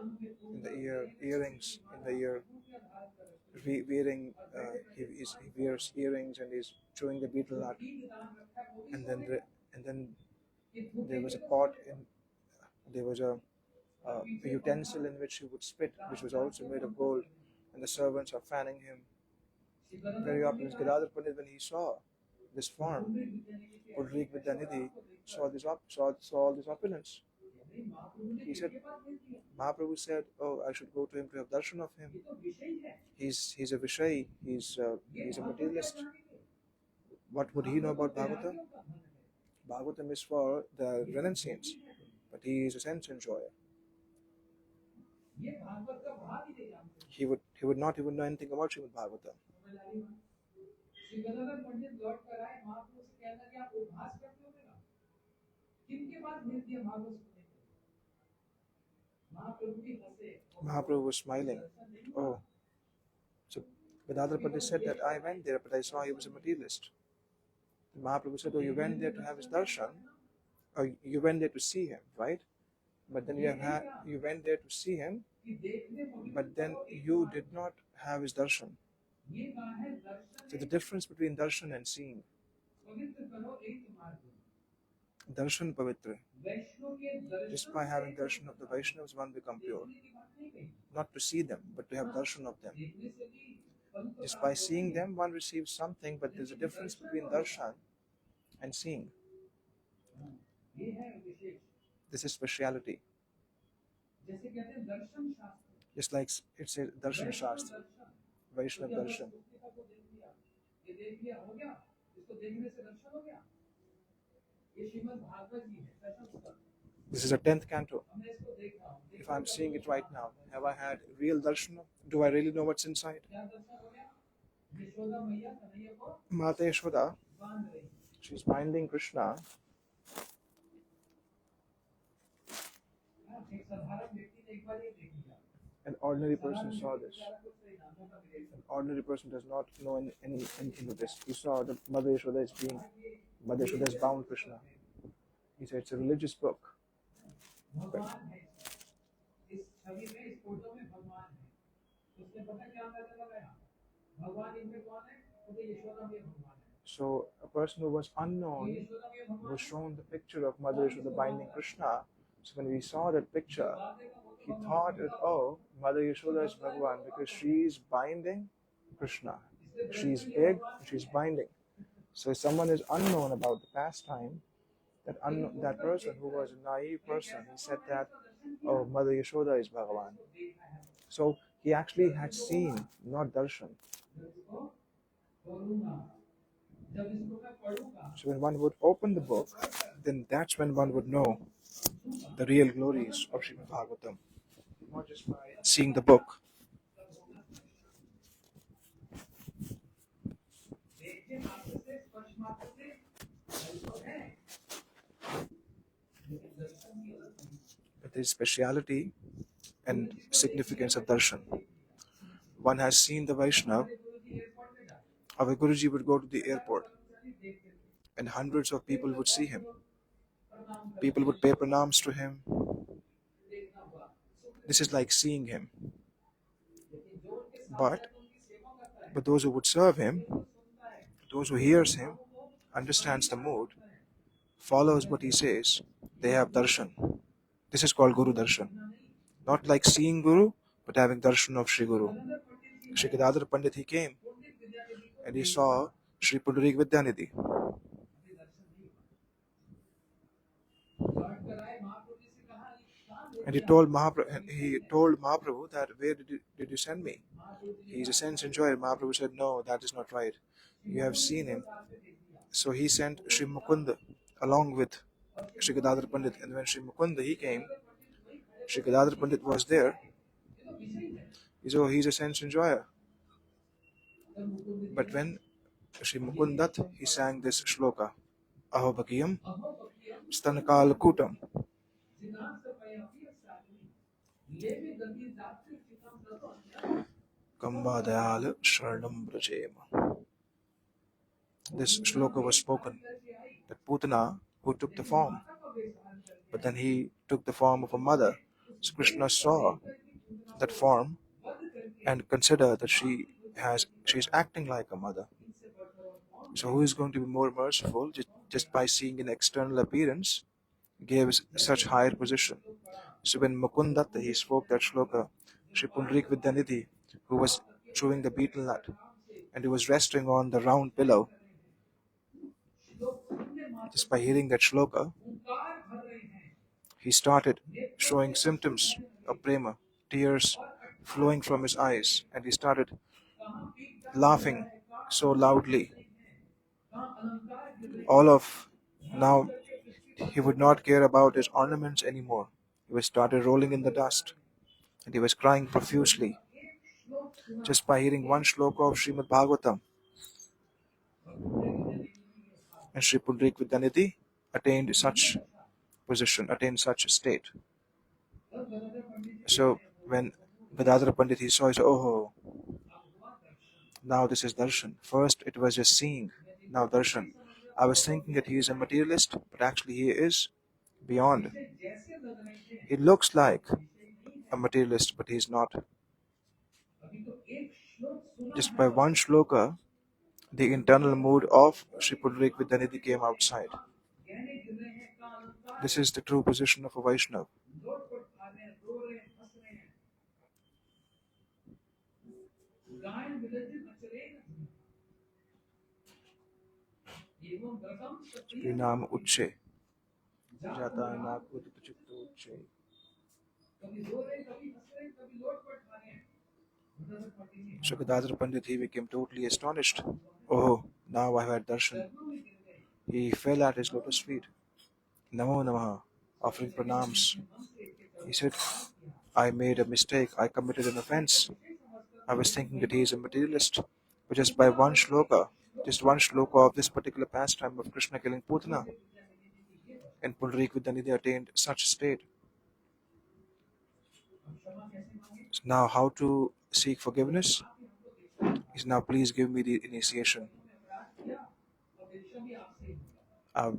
in the ear, earrings in the ear, wearing he wears earrings and he's chewing the betel nut, and then there was a pot in there was a utensil in which he would spit, which was also made of gold, and the servants are fanning him. Very opulent. Gadadhar Pandit, when he saw this form, Pudrik Vidyanidhi, saw all this opulence. He said, Mahaprabhu said, "Oh, I should go to him to have darshan of him. He's a Vishay. He's a materialist. What would he know about Bhagavatam? Bhagavatam is for the renunciants, but he is a sense enjoyer. He would not even know anything about Srimad Bhagavatam." Mahaprabhu was smiling. Oh, so Gadadhar Pandit said that I went there, but I saw he was a materialist. Mahaprabhu said, "Oh, you went there to have his darshan, or you went there to see him, right? But then you went there to see him, but then you did not have his darshan." So the difference between darshan and seeing. Darshan pavitra. Just by having darshan of the Vaishnavas, one become pure. Not to see them, but to have darshan of them. Just by seeing them, one receives something, but there's a difference between darshan and seeing. This is speciality. Just like it says darshan shastra, Vaishnav darshan. This is a 10th canto. If I'm seeing it right now, have I had real darshan? Do I really know what's inside? Mata Yashoda, she's binding Krishna. An ordinary person saw this. An ordinary person does not know anything of this. He saw that Mother Yashoda is bound Krishna. He said it's a religious book. But so a person who was unknown was shown the picture of Mother Yashoda binding Krishna. So when we saw that picture, he thought that, oh, Mother Yashoda is Bhagavan because she is binding Krishna. She is big, she is binding. So if someone is unknown about the pastime, that person who was a naive person, he said that, oh, Mother Yashoda is Bhagavan. So he actually had seen, not darshan. So when one would open the book, then that's when one would know the real glories of Srimad Bhagavatam, not just by seeing the book. But there is speciality and significance of darshan. One has seen the Vaishnava. Our Guruji would go to the airport and hundreds of people would see him. People would pay pranams to him. This is like seeing him. But those who would serve him, those who hears him, understands the mood, follows what he says, they have darshan. This is called Guru darshan. Not like seeing Guru, but having darshan of Sri Guru. Shri Gadadhar Pandit, he came and he saw Shri Pudrik Vidyanidhi. And he told Mahaprabhu that, where did you send me? He's a sense enjoyer. Mahaprabhu said, no, that is not right. You have seen him. So he sent Shri Mukunda along with Shri Gadadhar Pandit. And when Shri Mukunda, he came, Shri Gadadhar Pandit was there. He's a sense enjoyer. But when Shri Mukundat, he sang this shloka, Aho Bhakiyam Stanakal Kutam. Kamba Dayal Sharanam Brajema. This shloka was spoken that Putana, who took the form, but then he took the form of a mother So Krishna saw that form and considered that she is acting like a mother. So who is going to be more merciful just by seeing an external appearance gives such higher position. So when Mukundatta he spoke that shloka, Shri Pundrik Vidyanidhi, who was chewing the betel nut and he was resting on the round pillow, just by hearing that shloka, he started showing symptoms of prema, tears flowing from his eyes, and he started laughing so loudly. All of now, he would not care about his ornaments anymore. He was started rolling in the dust, and he was crying profusely. Just by hearing one shloka of Srimad Bhagavatam, and Sri Pundrik Vidyanidhi attained such position, attained such state. So when Gadadhara Pandit he saw, he said, "Oh, now this is darshan. First it was just seeing, now darshan. I was thinking that he is a materialist, but actually he is beyond. He looks like a materialist, but he is not. Just by one shloka, the internal mood of Sri Pundrik Vidyanidhi came outside. This is the true position of a Vaishnava. Prinam Uche. Jata Naak Udit Chitto Uche. So Gadadhar Pandit he became totally astonished. Oh, now I have had darshan. He fell at his lotus feet. Namo Namaha, offering pranams. He said, I made a mistake, I committed an offense. I was thinking that he is a materialist. But just by just one shloka of this particular pastime of Krishna killing Putana, and Pundarik Vidyanidhi attained such state. So now how to seek forgiveness? Is now please give me the initiation.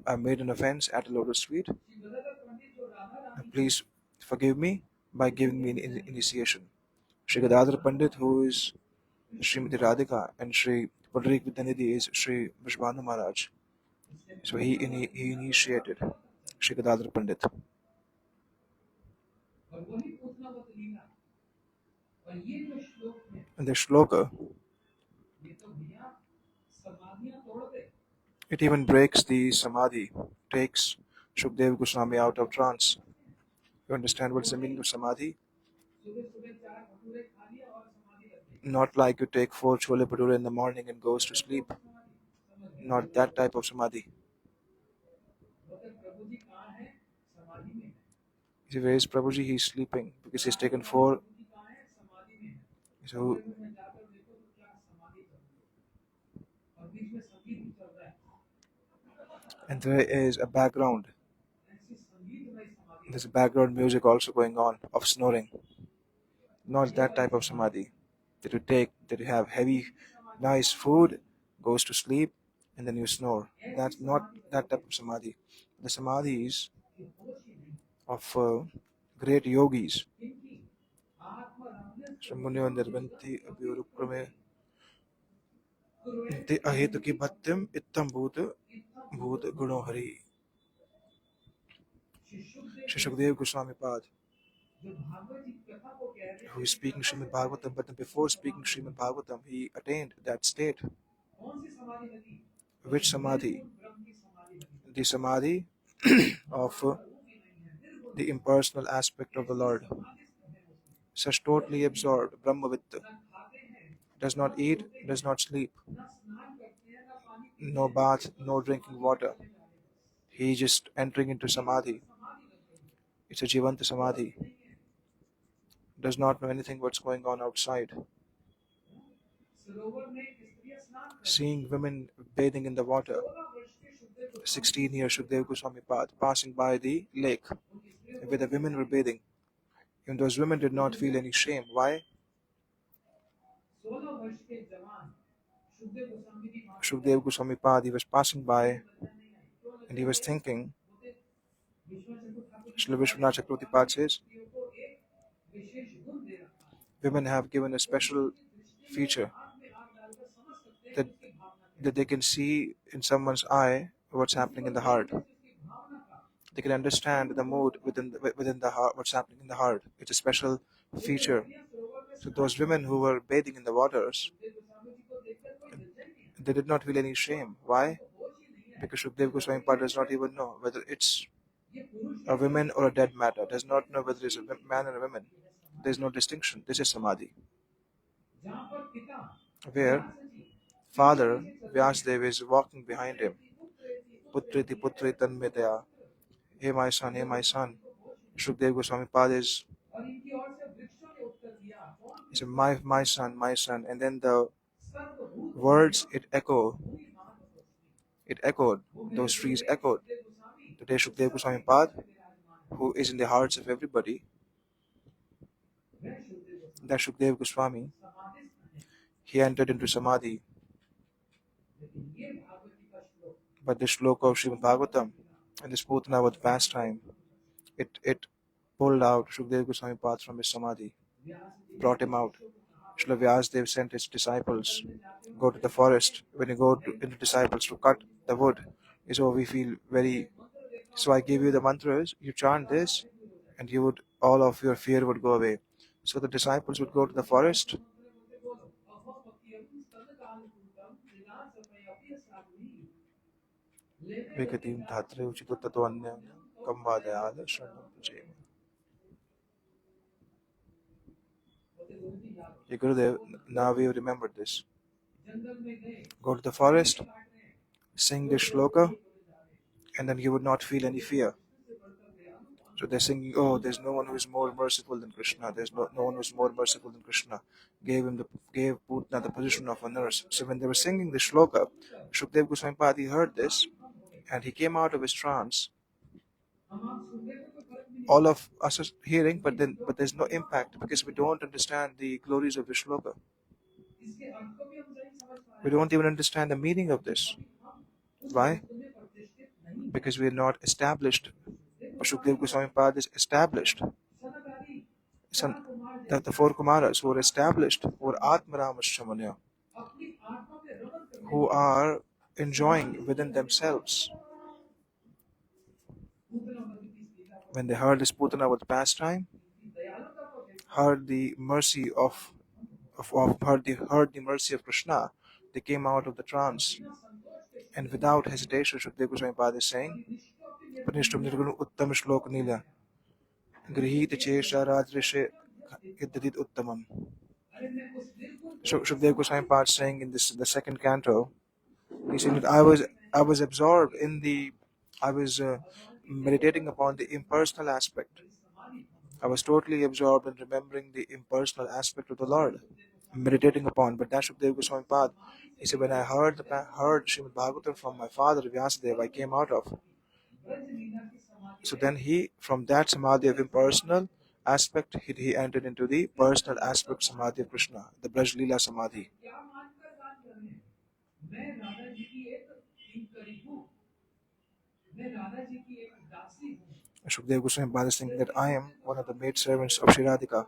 I made an offense at a lotus feet. Please forgive me by giving me an initiation. Shri Gadadhar Pandit, who is Srimati Radhika, and Shri Pundarik Vidyanidhi is Shri Vishwanu Maharaj. So he initiated Shri Gadadhar Pandit. And the shloka, it even breaks the samadhi, takes Shukdev Goswami out of trance. You understand what's the meaning of samadhi? Not like you take 4 chole bhature in the morning and goes to sleep. Not that type of samadhi. He said, where is Prabhuji? He's sleeping because he's taken 4. So, and there is a background. There's background music also going on of snoring. Not that type of samadhi. That you have heavy, nice food, goes to sleep, and then you snore. That's not that type of samadhi. The samadhis of great yogis. Shamunyo nirvanti abhyurukrame te ahetuki bhattim ittam bhut guno hari. Shri Shukdev Goswami Pad, who is speaking Srimad Bhagavatam, but before speaking Srimad Bhagavatam, he attained that state. Which samadhi? The samadhi of the impersonal aspect of the Lord. Such totally absorbed, Brahmavitta, does not eat, does not sleep, no bath, no drinking water. He is just entering into samadhi. It's a Jivanta samadhi. Does not know anything what's going on outside. Seeing women bathing in the water. 16-year Shukdev Goswami Pad passing by the lake where the women were bathing. Even those women did not feel any shame. Why? Shukdev Goswami Pad, he was passing by and he was thinking, Srila Vishwanath Chakravarti Pad says, women have given a special feature that they can see in someone's eye what's happening in the heart. They can understand the mood within the heart, what's happening in the heart. It's a special feature. So those women who were bathing in the waters, they did not feel any shame. Why? Because Shukdev Goswami Pad does not even know whether it's a woman or a dead matter. Does not know whether it's a man or a woman. There's no distinction. This is samadhi, where father Vyasdev is walking behind him. Putriti putri tanmedaya. Hey my son. Shukdev Goswami Pad is, he said, my son, my son. And then the words, it echoed. Those trees echoed. Today Shukdev Goswami Pad, who is in the hearts of everybody, that Shukdev Goswami, he entered into samadhi. But the shloka of Srimad Bhagavatam and this Putanavat pastime, it pulled out Shukdev Goswami Pad from his samadhi, brought him out. Srila Vyasdev sent his disciples, go to the forest. When you go into disciples to cut the wood, is oh, we feel very. So I give you the mantras, you chant this, and you would, all of your fear would go away. So the disciples would go to the forest. Vikatim dhatre uchito tato anya kamvadayala sharanam prajema. Gurudev, now we have remembered this. Go to the forest, sing this shloka, and then you would not feel any fear. So they're singing, oh, there's no one who is more merciful than Krishna. There's no one who is more merciful than Krishna. Gave Putna the position of a nurse. So when they were singing the shloka, Shukdev Goswami Padi heard this, and he came out of his trance. All of us are hearing, but there's no impact because we don't understand the glories of the shloka. We don't even understand the meaning of this. Why? Because we are not established. Shukdev Goswami Pad is established. That the four Kumaras who are established, who are Atmaramashamanya, who are enjoying within themselves. When they heard this Putanavat pastime, heard the mercy heard the mercy of Krishna, they came out of the trance. And without hesitation, Shukdev Goswami Pad is saying, Panishtam Nirgunu Uttam Shlok Nila Grihita Chesha Radrishe Iddadit Uttamam. Shukdev Goswami Pad saying in the second canto, he said that I was absorbed in I was meditating upon the impersonal aspect. I was totally absorbed in remembering the impersonal aspect of the Lord, meditating upon. But that Shukdev Goswami Pad, he said, when I heard Srimad Bhagavatam from my father Vyasadeva, I came out of. So then from that samadhi of impersonal aspect, he entered into the personal aspect samadhi of Krishna, the Braj Leela samadhi. Shukdev Goswami Pad is thinking that I am one of the maid servants of Shri Radhika.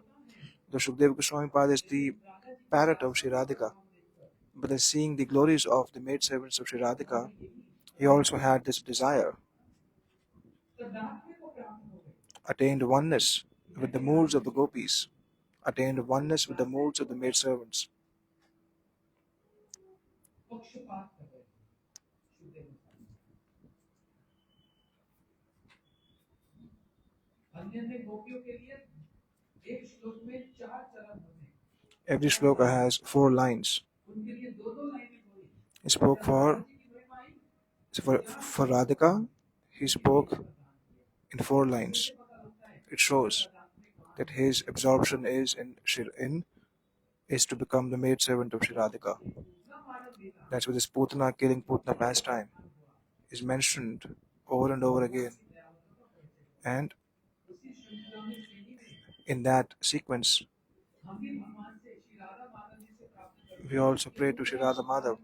Though Shukdev Goswami Pad is the parrot of Shri Radhika, but in seeing the glories of the maid servants of Shri Radhika, he also had this desire, attained oneness with the moods of the gopis, attained oneness with the moods of the maid servants. Every shloka has 4 lines. He spoke for Radhika, he spoke in 4 lines. It shows that his absorption is is to become the maid servant of Shri Radhika. That's why this Putana killing Putana pastime is mentioned over and over again. And in that sequence, we also pray to Shri Radhamadhav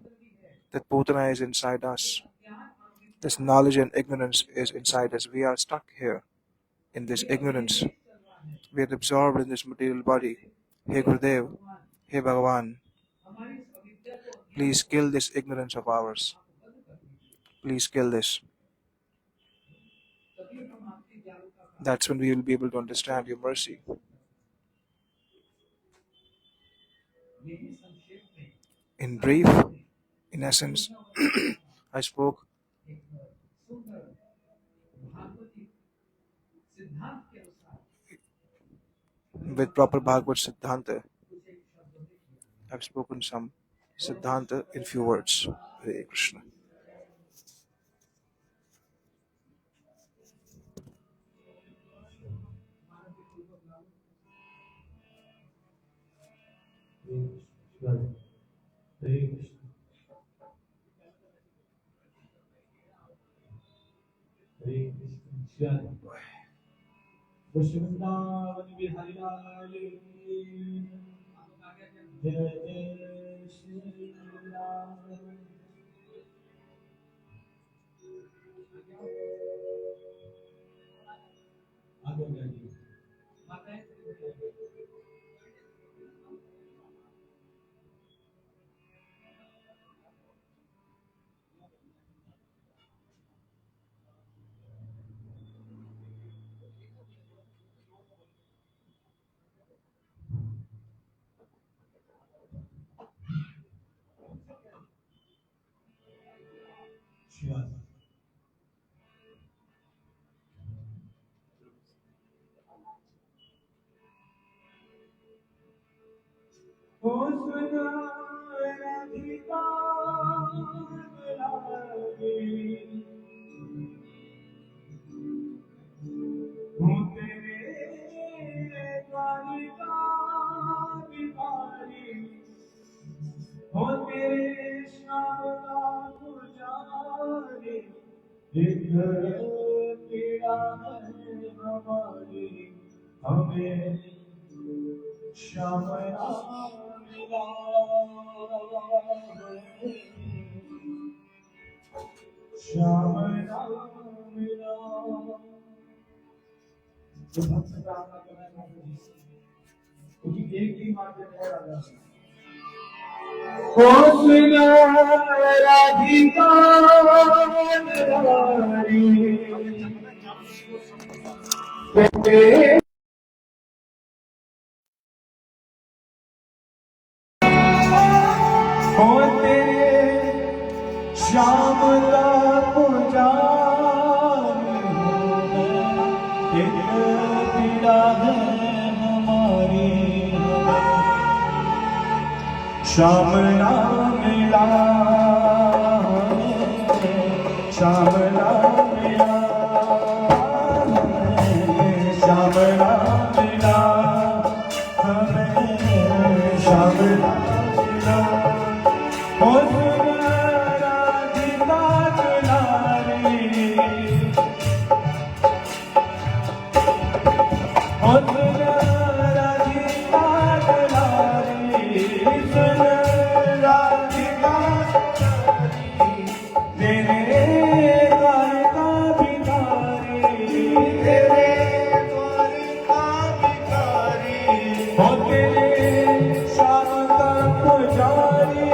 that Putana is inside us. This knowledge and ignorance is inside us. We are stuck here in this ignorance. We are absorbed in this material body. Hey Gurudev, hey Bhagavan, please kill this ignorance of ours. Please kill this. That's when we will be able to understand your mercy. In brief, in essence, I spoke with proper Bhagavad Siddhanta. I've spoken some Siddhanta in few words. Hare Krishna. Vrindavan Bihari लाल की जय जय श्री राम। आगे जाइए। ओ सुना राधिका लागे, हूँ तेरे द्वारिका बिहारी, हो तेरे श्याम का पुजारी, एक तेरा है हमारी, हमें श्याम राम मिला, श्याम राम मिला। तो भक्त प्रार्थना करना चाहते हैं, क्योंकि एक ही माध्यम है राधा। ओ सुना राधिका नारी, हो तेरे श्याम का पुजारी, एक पीड़ा है हमारी, श्याम नाम मिला, श्याम नाम मिला, श्याम नाम मिला, हमें श्याम नाम मिला। ओ सुना राधिका दुलारी, ओ सुना राधिका दुलारी, सुन राधिका दुलारी, तेरे द्वार का भिखारी, तेरे द्वार का भिखारी, हो तेरे श्याम का पुजारी,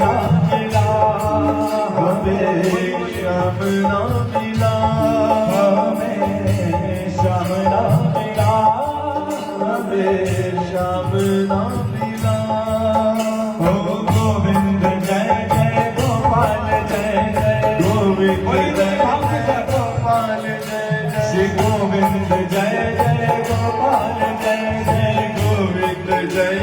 ना मिला, हमें श्याम ना मिला, हमें श्याम ना मिला, हमें श्याम ना मिला। ओ गोविंद जय जय गोपाल जय जय, गोविंद जय जय गोपाल जय जय, श्री गोविंद जय जय गोपाल जय जय, गोविंद जय जय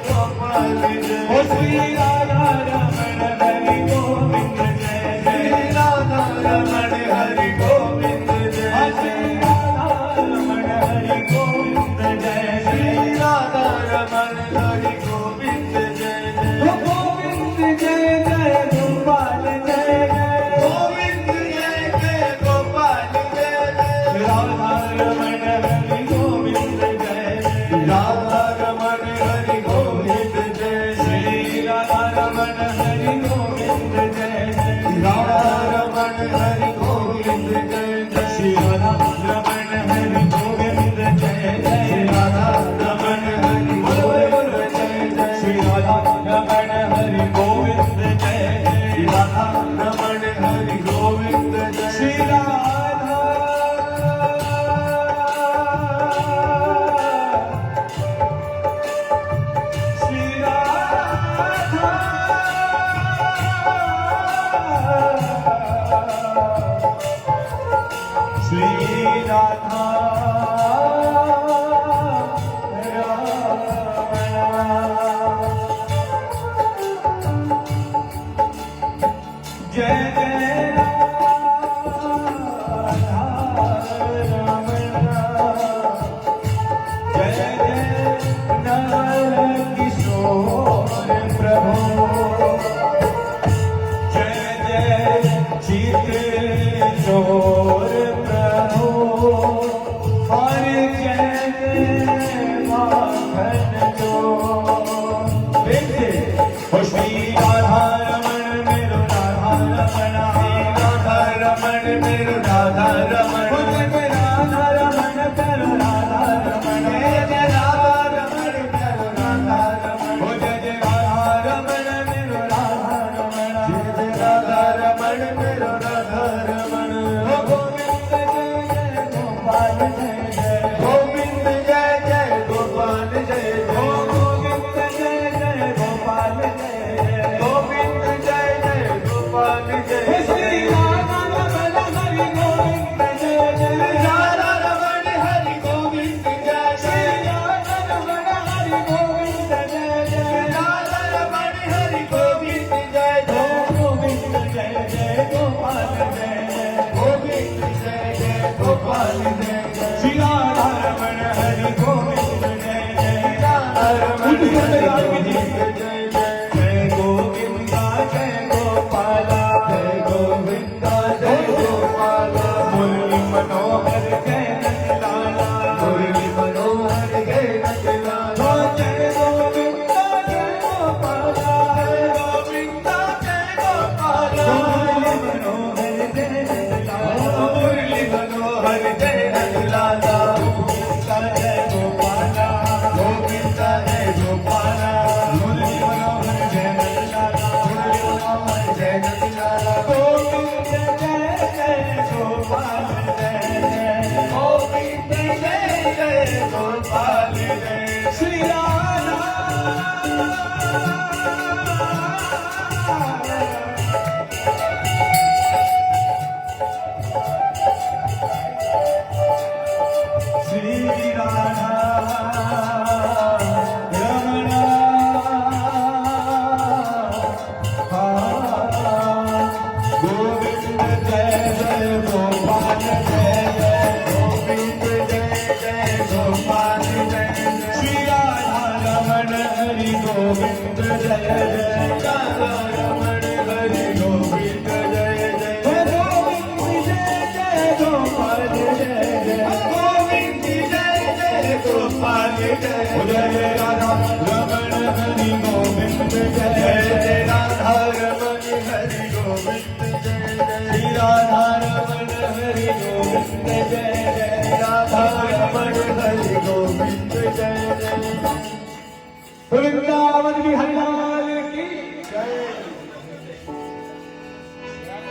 गोपाल जय। ओ श्री राधा रमण हरि गोविंद जय जय, राधा रमण हरि गोविंद जय, श्री राधा रमण हरि गोविंद जय, श्री राधा रमण हरि गोविंद जय जय। गोविंद जय जय गोपाल जय जय, गोविंद जय जय गोपाल जय जय, राधा रमण हरि गोविंद जय, राधा रमण हरि गोविंद जय, श्री राधा रमण हरि गोविंद जय, राधा रमण हरि गोविंद जय, श्री राधा रमण हरि गोविंद जय, राधा रमण हरि गोविंद जय, श्री राधा रमण हरि गोविंद जय, राधा रमण हरि गोविंद जय, श्री राधा श्री राधा श्री राधा जय जय राधा रमण, जय जय नर किशोर प्रभु, जय जय चित चोर प्रभु, और जय जय माखन चोर। देखिए श्री राधा रमण मेरो राधा रमण, राधा रमण मेरो राधा रमण, जय राधा रमण मेरो राधा रमण, जय राधा रमण मेरो राधा रमण, जय राधा रमण मेरो राधा रमण, जय राधा रमण मेरो राधा रमण। गोविंद जय जय गोपाल जय जय, गोविंद जय जय गोपाल जय जय, गोविंद जय जय गोपाल जय जय, गोविंद जय जय गोपाल जय जय, श्री राधा रमण हरि गोविंद जय जय, राधा रमण हरि गोविंद जय जय, राधा रमण हरि गोविंद जय जय, राधा रमण हरि गोविंद जय जय, गोविंद जय जय गोपाल जय जय, गोविंद जय जय गोपाल जय जय, श्री राधा रमण हरि गोविंद जय जय, राधा रमण हरि गोविंद जय जय, जय गोविंदा जय गोपाला, जय गोविंदा जय गोपाला, मुरली मनोहर जय नंदलाला, मुरली मनोहर जय नंदलाला, जय गोविंदा जय गोपाला, जय गोविंदा जय गोपाला, मुरली मनोहर जय नंदलाला, मुरली मनोहर जय नंदलाला, गोविंदा जय गोपाला, गोविंदा जय गोपाला, मुरली मनोहर जय नंदलाला, मुरली मनोहर जय नंदलाला, गोविंद जय जय गोपाल जय जय, गोविंद जय जय गोपाल जय, श्री राधा श्री राधा रमण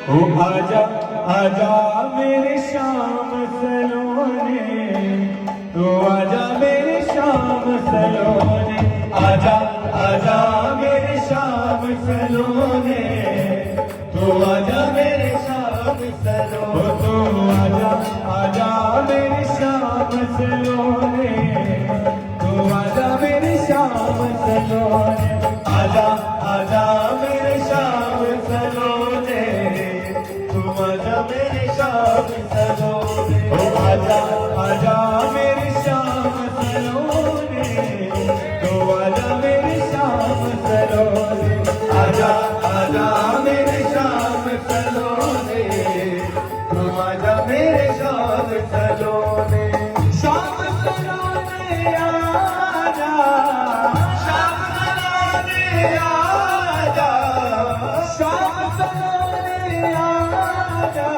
ओ आजा आजा मेरे श्याम सलोने, तो आजा मेरे श्याम सलोने, आजा आजा मेरे श्याम सलोने, तो आजा मेरे श्याम सलोने, तो आजा आजा मेरे श्याम सलोने, तो आजा मेरे श्याम सलोने, आजा आजा मेरे श्याम सलोने, तुम आजा मेरे श्याम सलोने, ओ आजा आजा मेरे श्याम सलोने, तो आजा मेरे श्याम सलोने, आजा आजा मेरे श्याम सलोने, तुम आजा मेरे श्याम सलोने, श्याम सलोने आजा, श्याम सलोने आजा, श्याम सलोने आजा,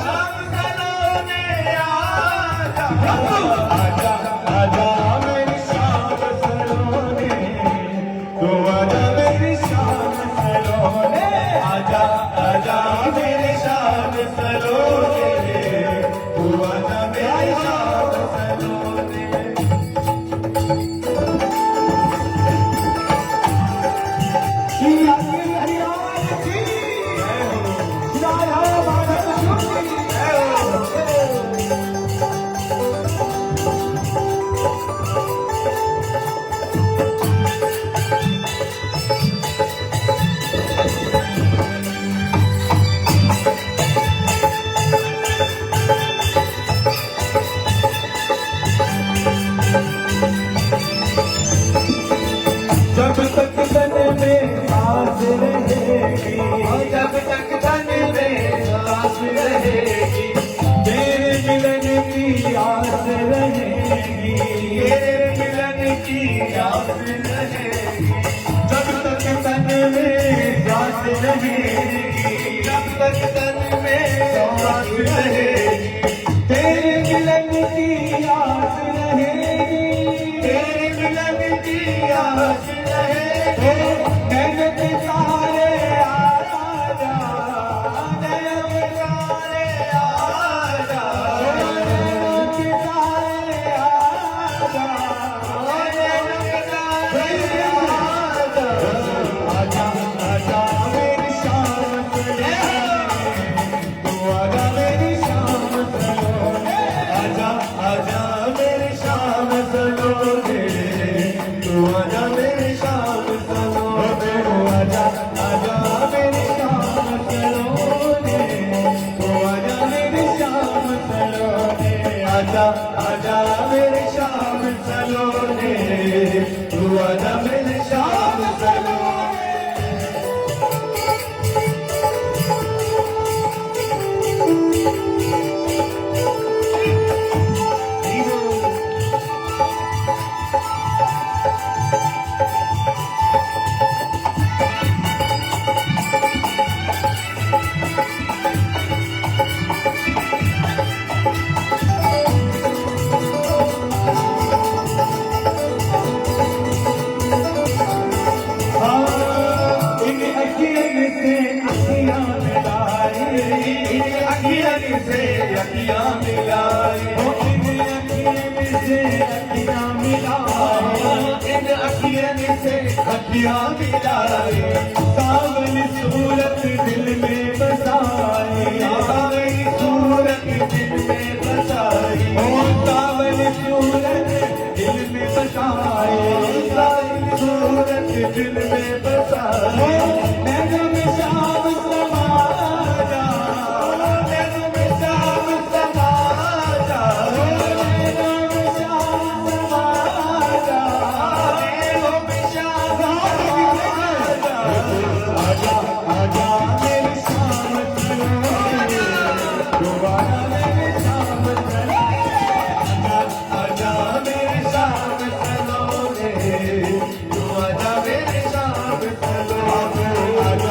श्याम सलोने आजा, आजा आजा मेरे श्याम सलोने, तो आजा मेरे श्याम सलोने, आजा आजा मेरे श्याम सलोने, तो आजा मेरे श्याम सलोने। श्री हरिराज की जय हो, राधामाधव की जय हो। जब तक तन में सांस रहेगी, जब तक तन में सांस रहेगी, तेरे मिलन की आस रहेगी, तेरे मिलन की आस रहेगी, जब तक तन में सांस रहेगी, जब तक तन में सांस रहेगी, तेरे मिलन की आस रहेगी, तेरे मिलन की आस रहेगी, नैन के तारे आजा, नैन के तारे आजा, नैन के तारे आजा, नैन के तारे आजा, आजा आजा मेरी श्याम सलोने, तू आजा मेरी श्याम सलोने, आजा आजा मेरी श्याम सलोने, तू आजा मेरी श्याम सलोने, आजा आजा मेरी श्याम सलोने, तू आजा मेरी श्याम सलोने, आजा आजा मेरी श्याम सलोने, तू आजा मेरी श्याम सलोने। अखियां मिलाए, इन अखियां से अखियां मिलाए, इन अखियां से अखियां मिलाए, सावली सूरत दिल में बसाए, सावली सूरत दिल में बसाए, सावली सूरत दिल में बसाए, सावली सूरत दिल में बसाए, नैनों में श्याम समा जा, नैनों में श्याम समा जा, नैनों में श्याम समा जा, नैनों में श्याम समा जा, आजा आजा मेरी श्याम सलोने, तू आजा मेरी श्याम सलोने, आजा मेरी श्याम सलोने, तू आजा मेरी श्याम सलोने,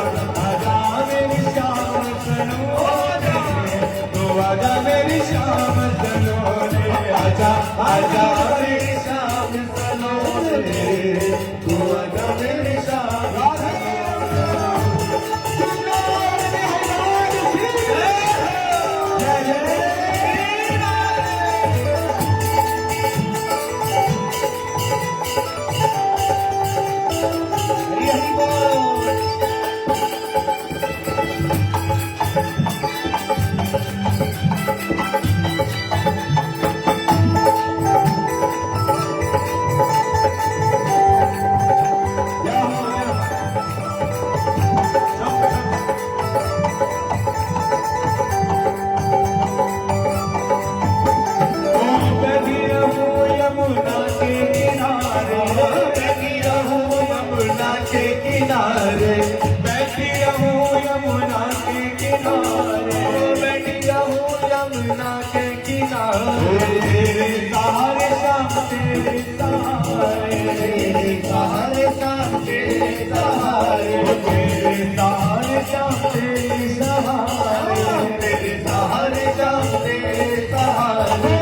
तेरे सहारे शाम तेरे सहारे तेरे सहारे शाम तेरे सहारे तेरे सहारे शाम तेरे सहारे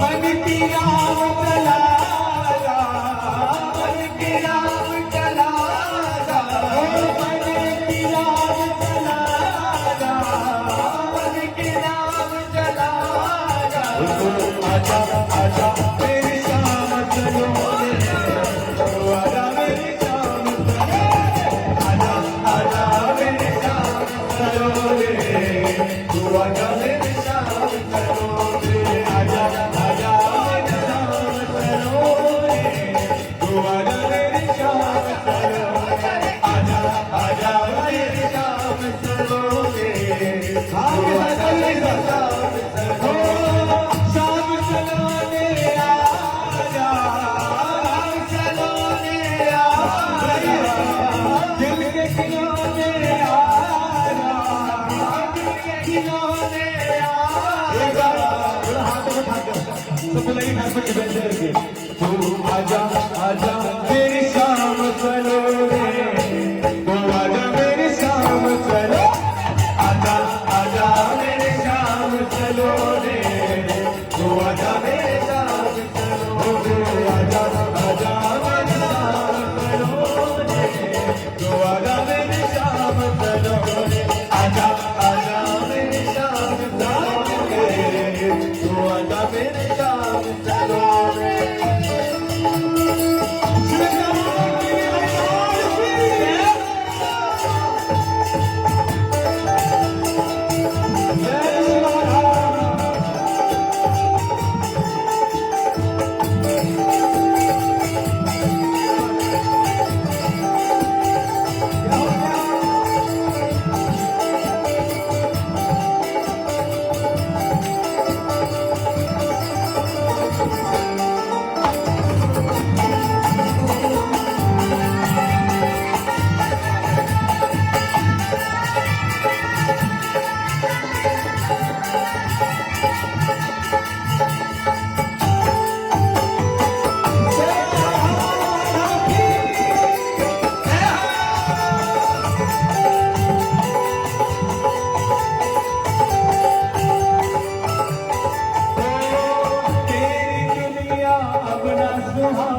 मन की राम चला जा मन की राम चला जा मन की राम चला जा मन की राम चला जा आजा आजा मेरी शाम चलो आजा मेरी शाम आजा आजा मेरी शाम चलो रे तू आजा मेरी शाम चलो रे आजा आजा मेरी शाम चलो रे तू आजा मेरी शाम चलो आजा आजा मेरी शाम चलो रे शाम चलो शाम चलो रे आजा चलो रे आजा दिल के खिलौने आजा दिल के खिलौने आजा हाथ उठा के सब लगी हाथ में बैठे रहिए तू आजा आजा मेरी शाम चलो रे तू आजा मेरी शाम चलो आजा आजा मेरी शाम चलो रे तू आजा मेरी शाम चलो रे आजा आजा मेरी शाम चलो रे तू आजा मेरी शाम चलो रे आजा आजा मेरी शाम चलो रे तू आजा मेरी शाम चलो रे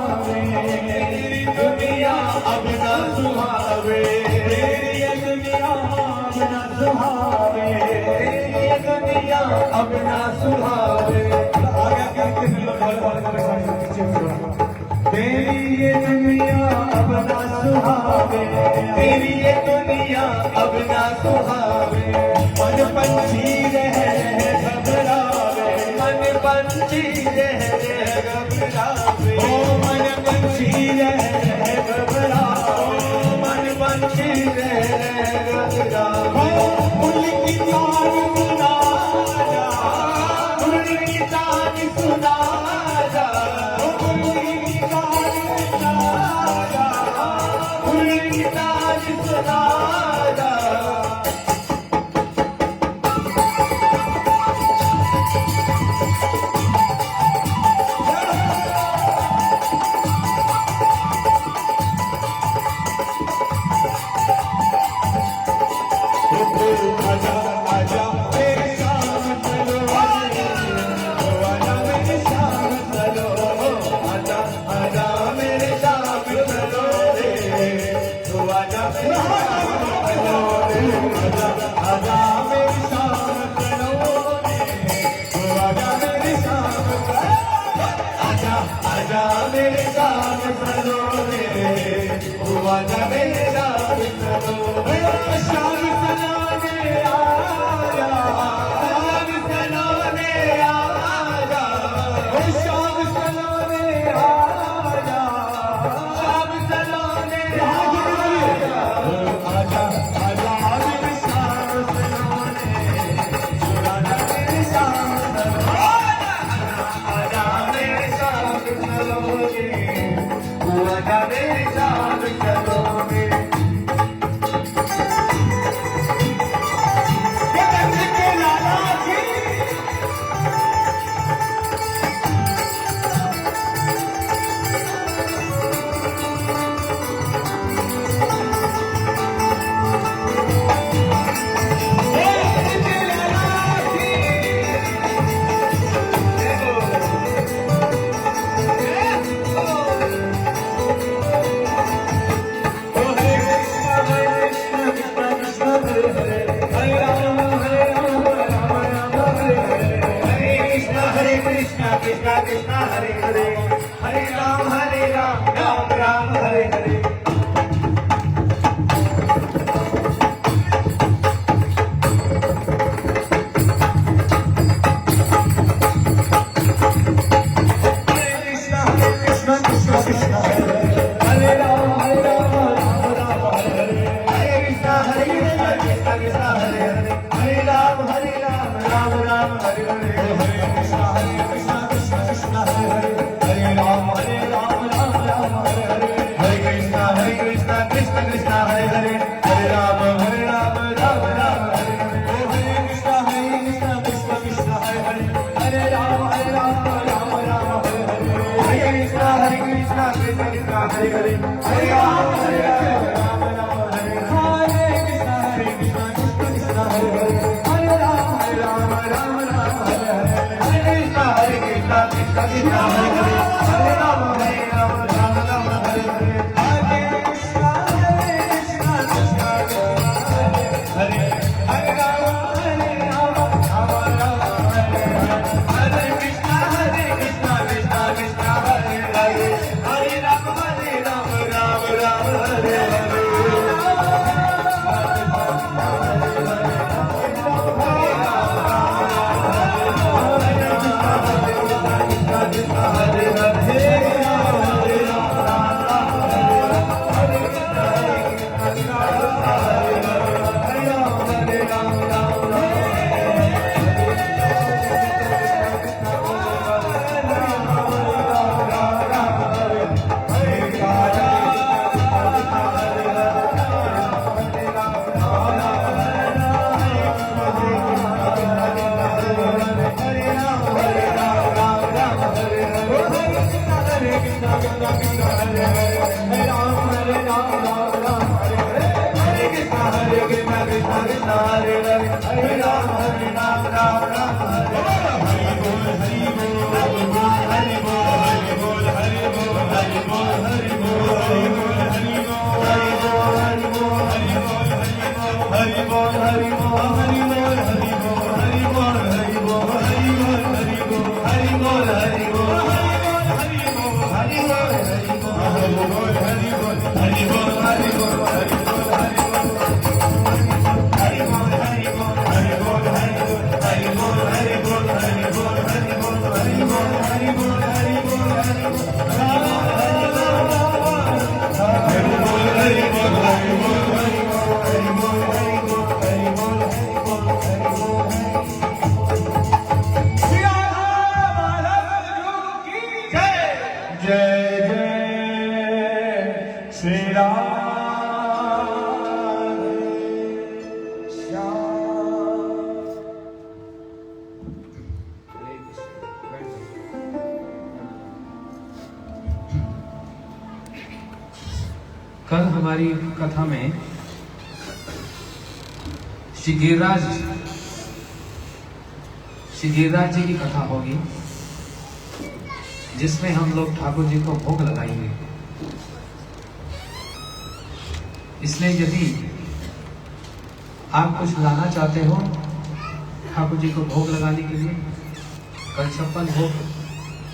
तेरी दुनिया अब ना सुहावे तेरी दुनिया अब ना सुहावे तेरी दुनिया अब ना सुहावे आगे करके तेरी ये दुनिया अब ना सुहावे तेरी ये दुनिया अब ना सुहावे मन पंछी रह घबरावे मन पंछी रह घबरावे ओ मन पंछी रह घबरावे मन पंछी रह घबरावे उनकी तान सुना जा उनकी तान सुना जा उनकी तान सुना जा उनकी तान सुना जा आजा आजा मेरी शाम चलो आजा मेरी शाम चलो आजा आजा मेरी शाम चलो रे तू आजा मेरी आजा मेरी शाम चलो रे तू आजा मेरी शाम आजा आजा मेरी शाम चलो रे तू आजा मेरी शाम चलो शाम चलो रे कल हमारी कथा में श्री गिरिराज जी की कथा होगी, जिसमें हम लोग ठाकुर जी को भोग लगाएंगे। इसलिए यदि आप कुछ लाना चाहते हो ठाकुर जी को भोग लगाने के लिए, कल 56 भोग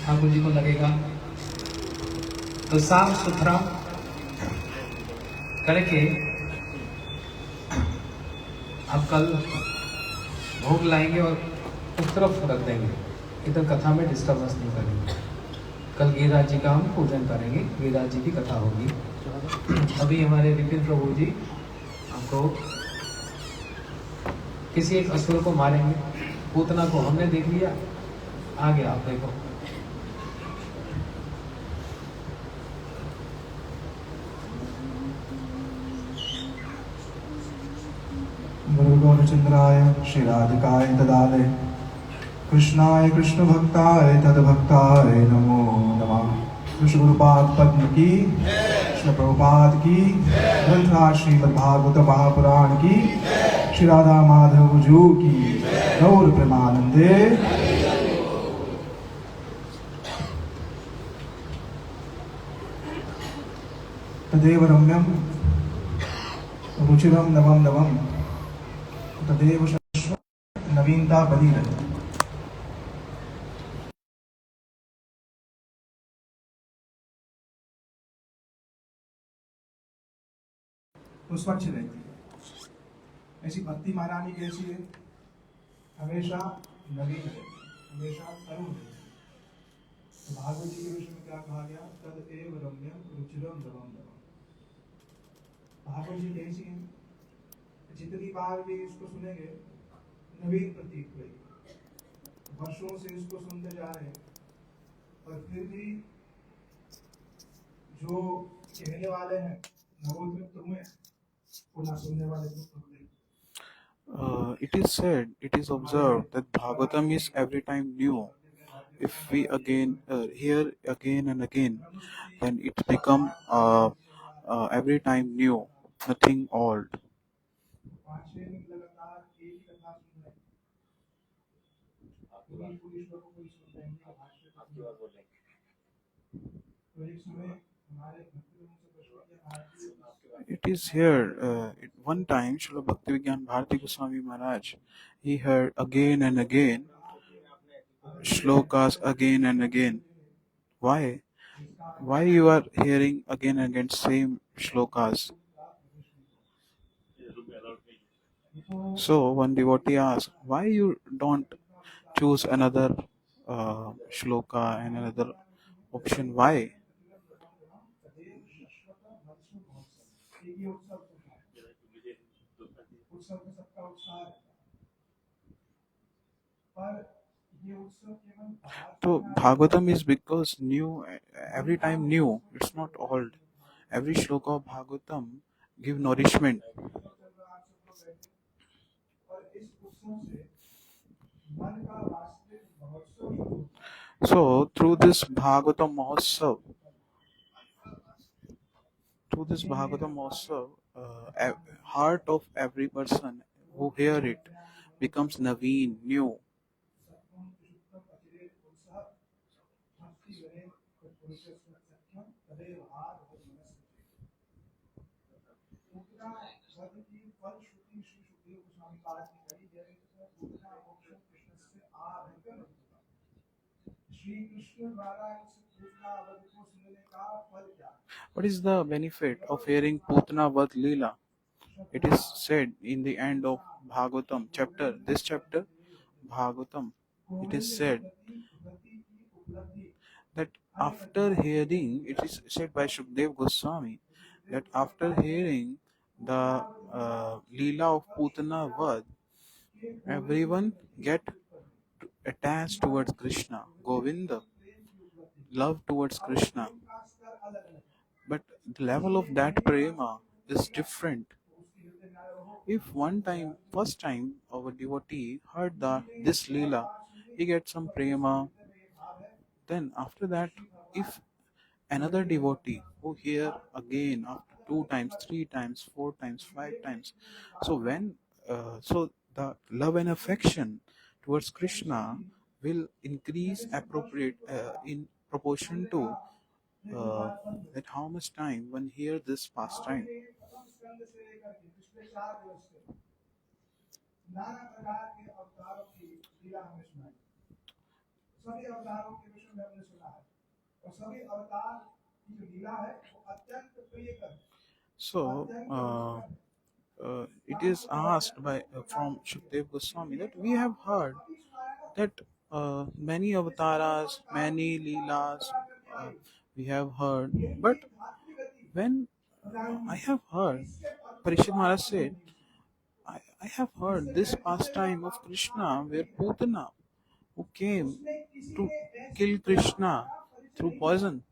ठाकुर जी को लगेगा, तो साफ सुथरा करके आप कल भोग लाएंगे और उस तरफ रख देंगे। इधर कथा में डिस्टर्बेंस नहीं करेंगे। कल गिरिराज जी का हम पूजन करेंगे, गिरिराज जी की कथा होगी। अभी हमारे विपिन प्रभु जी हमको किसी एक असुर को मारेंगे। पूतना को हमने देख लिया, आगे आप देखो। गुरु गौरचंद्राय श्री राधिकाय तदालय कृष्णाय कृष्ण भक्ताय तद्भक्ताय नमो नमः। कृष्ण गुरुपाद पद्म की, कृष्ण प्रभुपाद की, ग्रंथराज श्रीमद् भागवत महापुराण की, श्री राधा माधव जू की, गौर प्रेमानंदे। तदेव रम्यम रुचिरम नवम नवम तदेव शश्वत नवीनता बनी रहे। तो स्वच्छ रहती है। ऐसी भक्ति महारानी कैसी है? हमेशा नवीन रहती, हमेशा तरुण रहती। तो भागवत जी के विषय में क्या कहा गया? तद एव रम्यम रुचिरम दवम दवम। भागवत जी कैसी है? जितनी बार भी इसको सुनेंगे नवीन प्रतीत होगी। वर्षों से इसको सुनते जा रहे हैं, पर फिर भी जो कहने वाले हैं नवोद्युक्त हुए, पुनः सुनने वाले तृप्त होते हैं। It is said, it is observed that Bhagavatam is every time new. If we again hear again and again, then it become every time new, nothing old. It is here. One time, Srila Bhaktivigyan Bharati Goswami Maharaj, he heard again and again shlokas again and again. Why? Why you are hearing again and again same shlokas? So one devotee asked, why you don't choose another shloka and another option? Why? So Bhagavatam is because new, every time new. It's not old. Every shloka of Bhagavatam give nourishment. So through this Bhagavatam Mahotsav, heart of every person who hear it becomes naveen, new. What is the benefit of hearing Putana Vad Leela? It is said in the end of Bhagavatam chapter, this chapter, Bhagavatam, it is said that after hearing, it is said by Shukdev Goswami, that after hearing the Leela of Putana Vad, everyone get attached towards Krishna, Govinda, love towards Krishna. But the level of that prema is different. If first time our devotee heard this Leela, he gets some prema. Then after that, if another devotee who hear again after 2 times, 3 times, 4 times, 5 times, so the love and affection towards Krishna will increase appropriate in proportion to that how much time one hear this pastime. So it is asked by from Shukdev Goswami that we have heard that many avatars, many leelas we have heard, but when I have heard, Parishit Maharaj said, I have heard this pastime of Krishna where Putana, who came to kill Krishna through poison,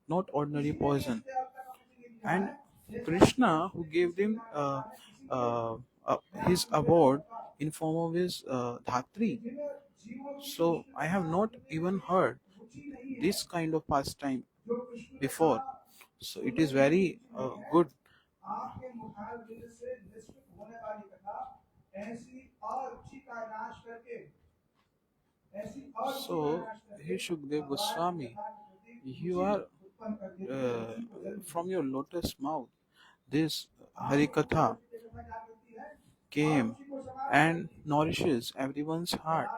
not ordinary poison, and Krishna, who gave him his award in form of his dhatri. So I have not even heard this kind of pastime before. So it is very good. So, hey Shukdev Goswami, you are from your lotus mouth, this Harikatha came and nourishes everyone's heart.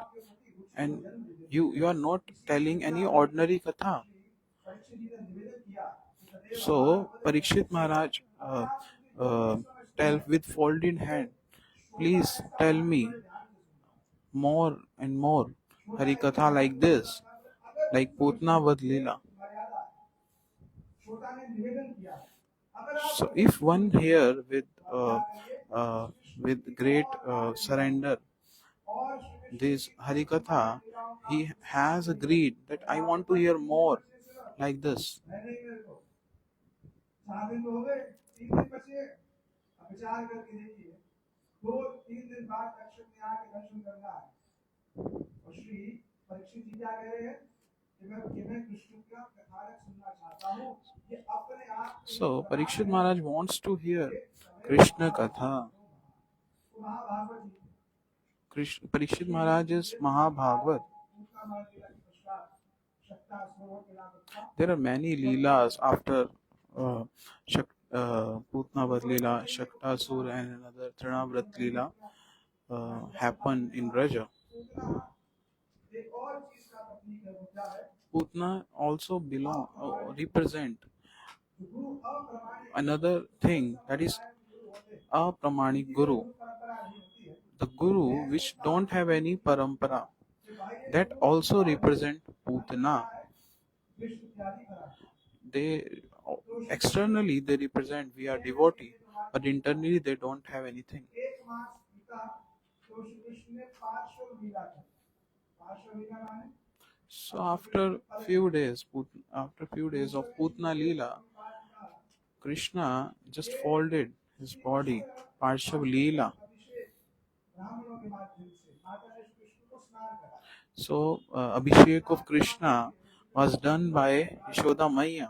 And you are not telling any ordinary katha. So Parikshit Maharaj tell with folded hand, please tell me more and more Hari Katha like this, like Putna Vad Leela. So if one hear with great surrender this Hari Katha, he has agreed that I want to hear more like this. So Parikshit Maharaj wants to hear Krishna Katha. Parikshit Maharaj is Mahabhagavat. There are many leelas after Putnavat Leela, Shaktasur and another Trinavrat Leela happen in Braja. Putna also represent another thing, that is a Pramanik Guru. The Guru which don't have any parampara, that also represent Putna. They externally they represent we are devotee, but internally they don't have anything. So after few days of Putna Leela, Krishna just folded his body, Parshav Leela. So Abhishek of Krishna was done by Yashoda Maya,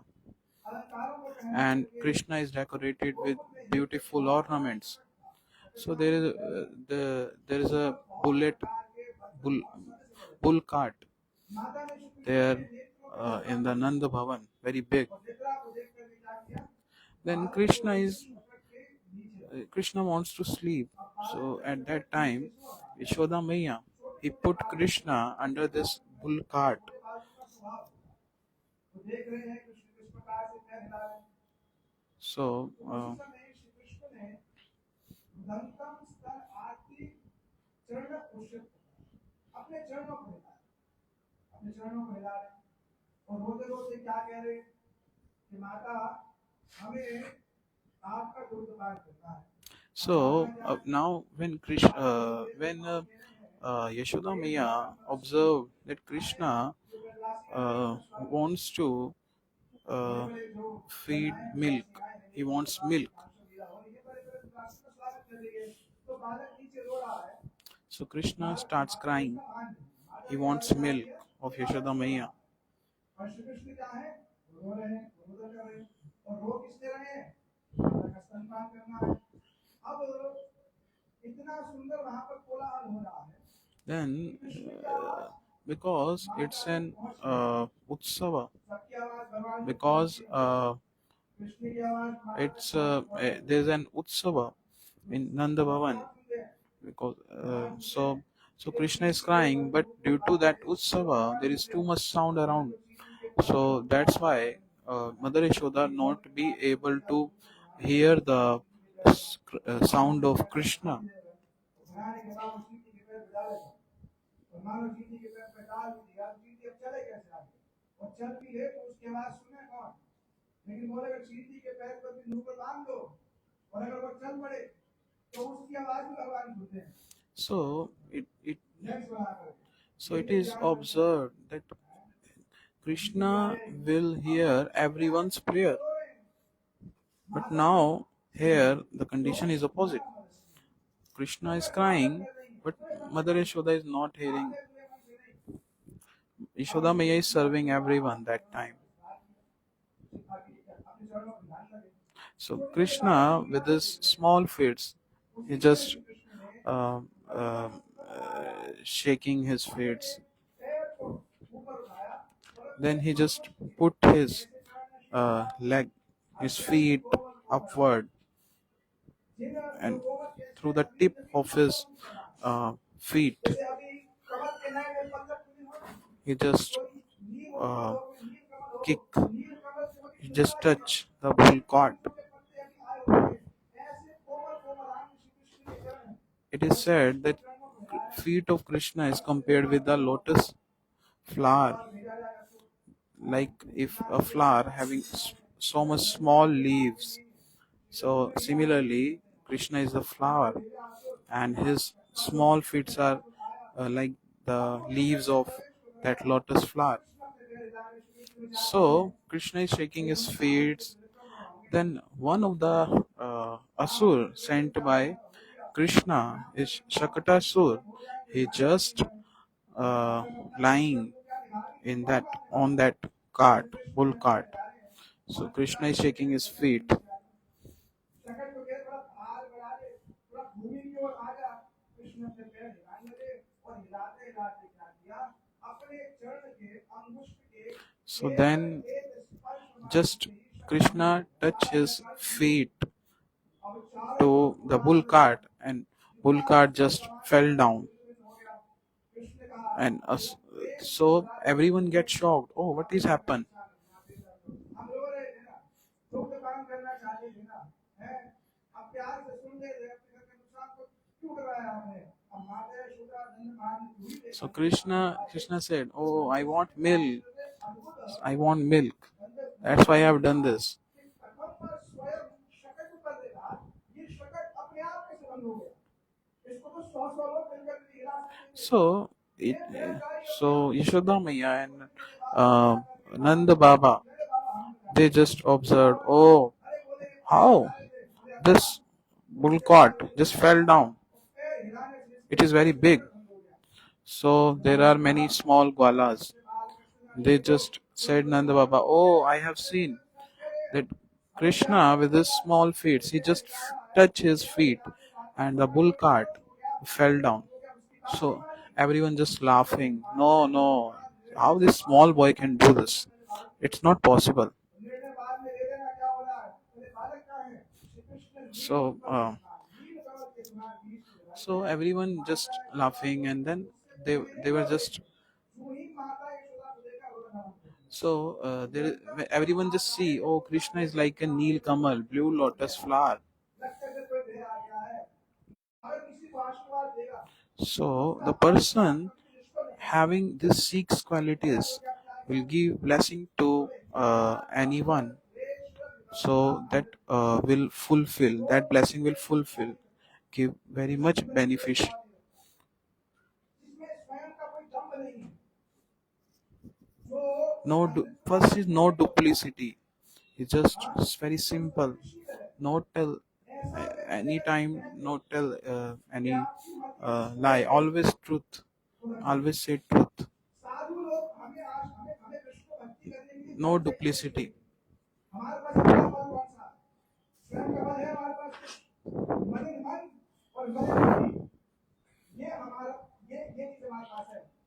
and Krishna is decorated with beautiful ornaments. So there is a bull cart there in the Nanda Bhavan, very big. Then Krishna wants to sleep. So at that time, Yashoda Maya, he put Krishna under this bull cart. So now when Yashoda Maya observed that Krishna wants to feed milk, he wants milk. So Krishna starts crying. He wants milk of Yashoda Maya. Then, because it's an utsava, because there's an utsava in Nanda Bhavan, because so Krishna is crying, but due to that utsava, there is too much sound around. So that's why Mother Yashoda not be able to hear the sound of Krishna. So it is observed that Krishna will hear everyone's prayer. But now here the condition is opposite. Krishna is crying, but Mother Yashoda is not hearing. Yashoda Maya is serving everyone that time. So Krishna, with his small feet, he just shaking his feet. Then he just put his his feet upward, and through the tip of his feet. जैसे अभी कमल के नए नए पल्लव खुले हो ना, He just तो नीम और uh, कमल हो, नीम कमल हो, kick. नीम कमल से वो He कितने just बड़े touch the bull cart. के पत्ते अभी आए होते हैं, ऐसे कोमल कोमल आंग श्री कृष्ण के चरण हैं। It is said that feet of Krishna is compared with the lotus flower. Like if a flower having so much small leaves, so similarly Krishna is the flower, and his small feet are like the leaves of that lotus flower. So Krishna is shaking his feet. Then one of the asur sent by Krishna is Shakatasur. He just lying in that on that cart, bull cart. So Krishna is shaking his feet. शकट को घेर थोड़ा भार बढ़ा दे, थोड़ा भूमि की ओर आ जा, कृष्ण अपने पैर हिलाने लगे और हिलाते हिलाते क्या किया, अपने चरण के अंगुष्ठ के So then just Krishna touch his feet to the bull cart, and bull cart just fell down. And so everyone gets shocked. Oh, what is happened? हम लोग दुग्ध पान करना चाहते थे ना, हैं? अब प्यार से सुन ले रहे अपने घर के नुकसान को क्यों कराया आपने? अब माता यशोदा नंद महाराज ने पूरी देखा। So Krishna said, "Oh, I want milk. I want milk. That's why I have done this." स्वयं शकट पर देखा, ये शकट अपने आप कैसे बंद हो गया? इसको तो 100 लोग मिलकर भी हिला सकते हैं। So Yashoda Maya and Nanda Baba, they just observed, oh, how this bull cart just fell down. It is very big. So there are many small gwalas. They just said Nanda Baba, oh, I have seen that Krishna with his small feet, he just touched his feet and the bull cart fell down. So everyone just laughing. No, how this small boy can do this? It's not possible. So so everyone just laughing, and then they were just so everyone just see, oh, Krishna is like a Neel Kamal, blue lotus flower. So the person having these 6 qualities will give blessing to anyone, so that will fulfill, that blessing will fulfill, give very much beneficial. First is no duplicity. It's very simple. No tell anytime, no tell any lie. Always truth. Always say truth. No duplicity.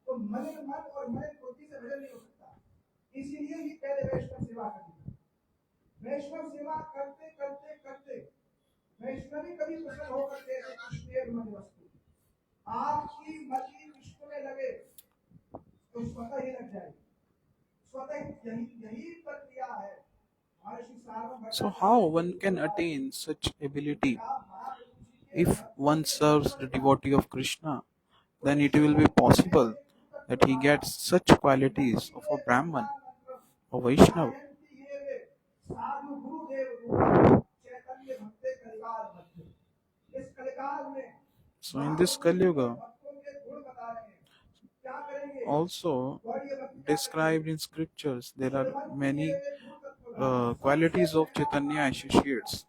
तो मलिन मन और मलिन बुद्धि से भजन नहीं हो सकता, इसीलिए ही पहले वैष्णव सेवा करनी है। वैष्णव सेवा करते करते करते वैष्णवी कभी प्रसन्न होकर के कृष्ण मध्य वस्तु आपकी मति कृष्ण में लगे तो स्वतः ही लग जाएगी, स्वतः यही प्रक्रिया है। So how one can attain such ability? If one serves the devotee of Krishna, then it will be possible that he gets such qualities of a Brahman or Vaishnava. So in this Kali Yuga, also described in scriptures, there are many qualities of Chaitanya associates.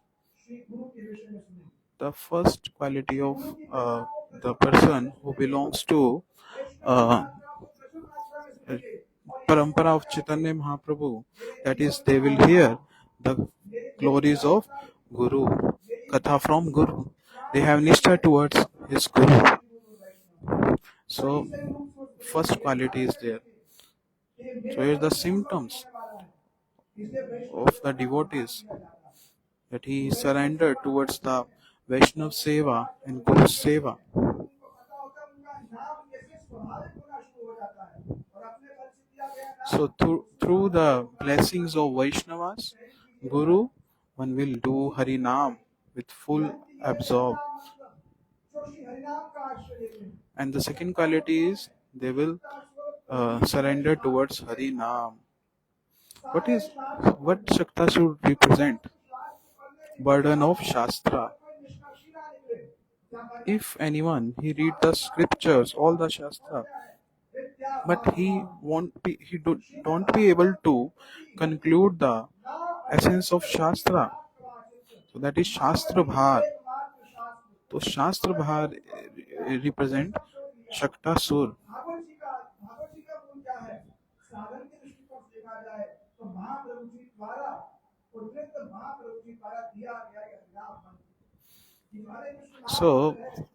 The first quality of the person who belongs to Parampara of Chaitanya Mahaprabhu, that is, they will hear the glories of Guru, Katha from Guru. They have nishtha towards his Guru. So, first quality is there. So, here are the symptoms of the devotees, that he surrendered towards the Vaishnav Seva and Guru Seva. So through the blessings of Vaishnavas, Guru, one will do Hari Nam with full absorb. And the second quality is they will surrender towards Hari Nam. What Shakta should represent? Burden of Shastra. If anyone he read the scriptures, all the Shastra, but don't be able to conclude the essence of Shastra. So that is Shastra Bhar. So Shastra Bhar represent Shakta Sur. Bhagavat जी का गुण क्या है? साधन के दृष्टिकोण से देखा जाए तो महाप्रभु जी द्वारा उद्रिक्त महाप्रभु जी द्वारा दिया गया यह नाम मंत्र। So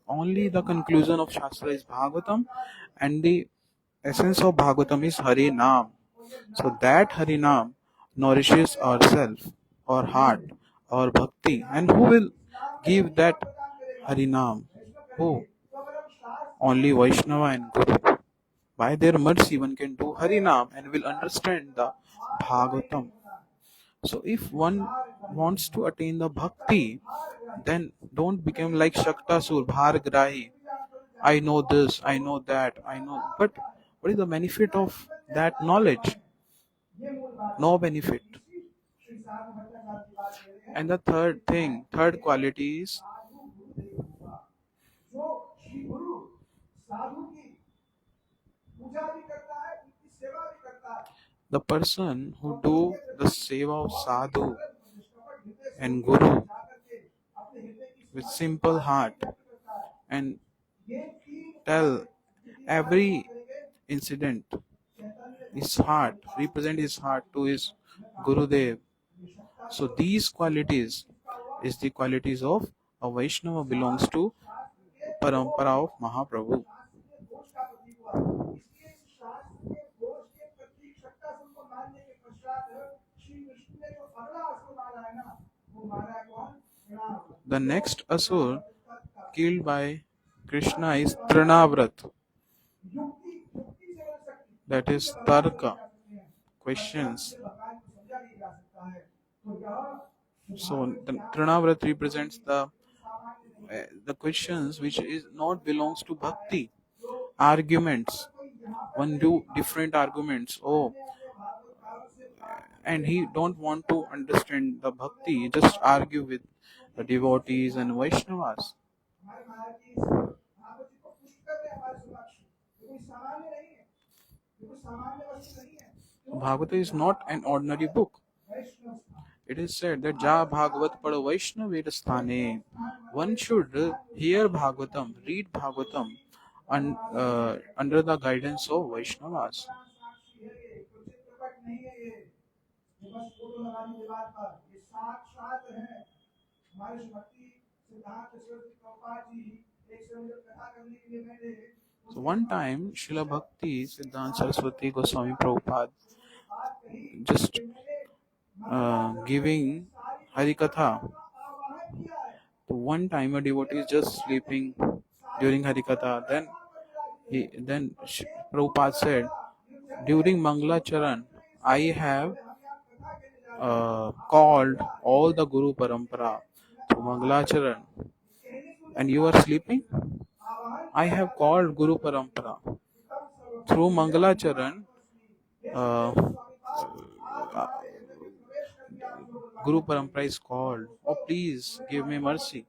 only the conclusion of Shastra is Bhagavatam, and the essence of Bhagavatam is Hari Nam. So that Hari Nam nourishes ourself, our heart, our bhakti. And who will give that Hari Nam? Who? Only Vaishnava and Guru. By their mercy one can do Hari Nam and will understand the Bhagavatam. So if one wants to attain the bhakti, then don't become like Shaktasur, Bhargrahi. I know this, I know that, I know. But what is the benefit of that knowledge? No benefit. And the third quality is the person who do the seva of sadhu and guru with simple heart and tell every incident his heart, represent his heart to his Gurudev. So these qualities is the qualities of a Vaishnava, belongs to Parampara of Mahaprabhu. The next asur killed by Krishna is Trinavrat, that is Tarka, questions. So the Trinavrat represents the questions which is not belongs to bhakti, arguments. One do different arguments. And he don't want to understand the bhakti, just argue with the devotees and Vaishnavas. Bhagavata is not an ordinary book. It is said that Ja Bhagavat Pada Vaishnaveda Sthane. One should hear Bhagavatam, read Bhagavatam under the guidance of Vaishnavas. So one time, Srila Bhakti Siddhanta Saraswati Goswami Prabhupada just giving Harikatha. So one time a devotee is just sleeping during Harikatha. Then Prabhupada said, during Mangalacharan, I have called all the Guru Parampara to Mangalacharan, and you are sleeping? I have called Guru Parampara. Through Mangalacharan, Guru Parampara is called. Oh, please give me mercy.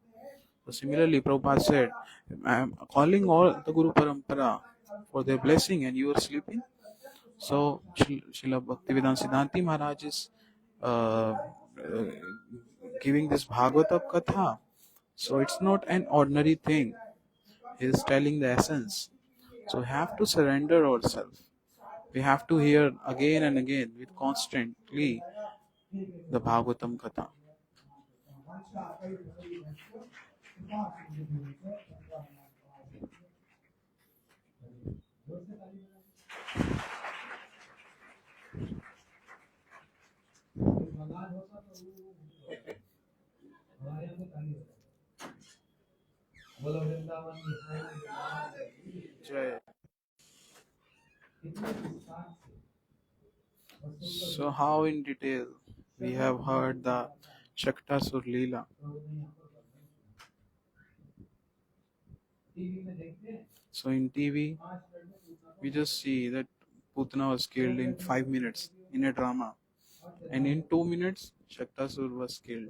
So similarly, Prabhupada said, I am calling all the Guru Parampara for their blessing, and you are sleeping? So Srila Bhaktivedanta Siddhanti Maharaj is giving this Bhagavata Katha. So it's not an ordinary thing. He is telling the essence. So we have to surrender ourselves. We have to hear again and again with constantly the Bhagavatam Katha. Jai. So how in detail we have heard the Shaktasur Leela. So in TV, we just see that Putana was killed in 5 minutes in a drama, and in 2 minutes, Shaktasur was killed.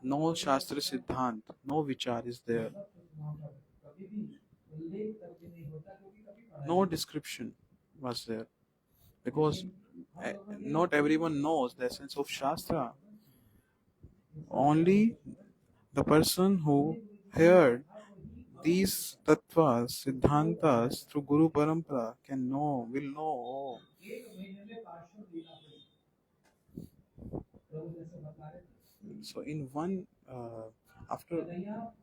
No Shastra Siddhant, no Vichar is there. No description was there because not everyone knows the essence of Shastra. Only the person who heard these tattvas, siddhantas through Guru Parampara will know. Oh. So in one, after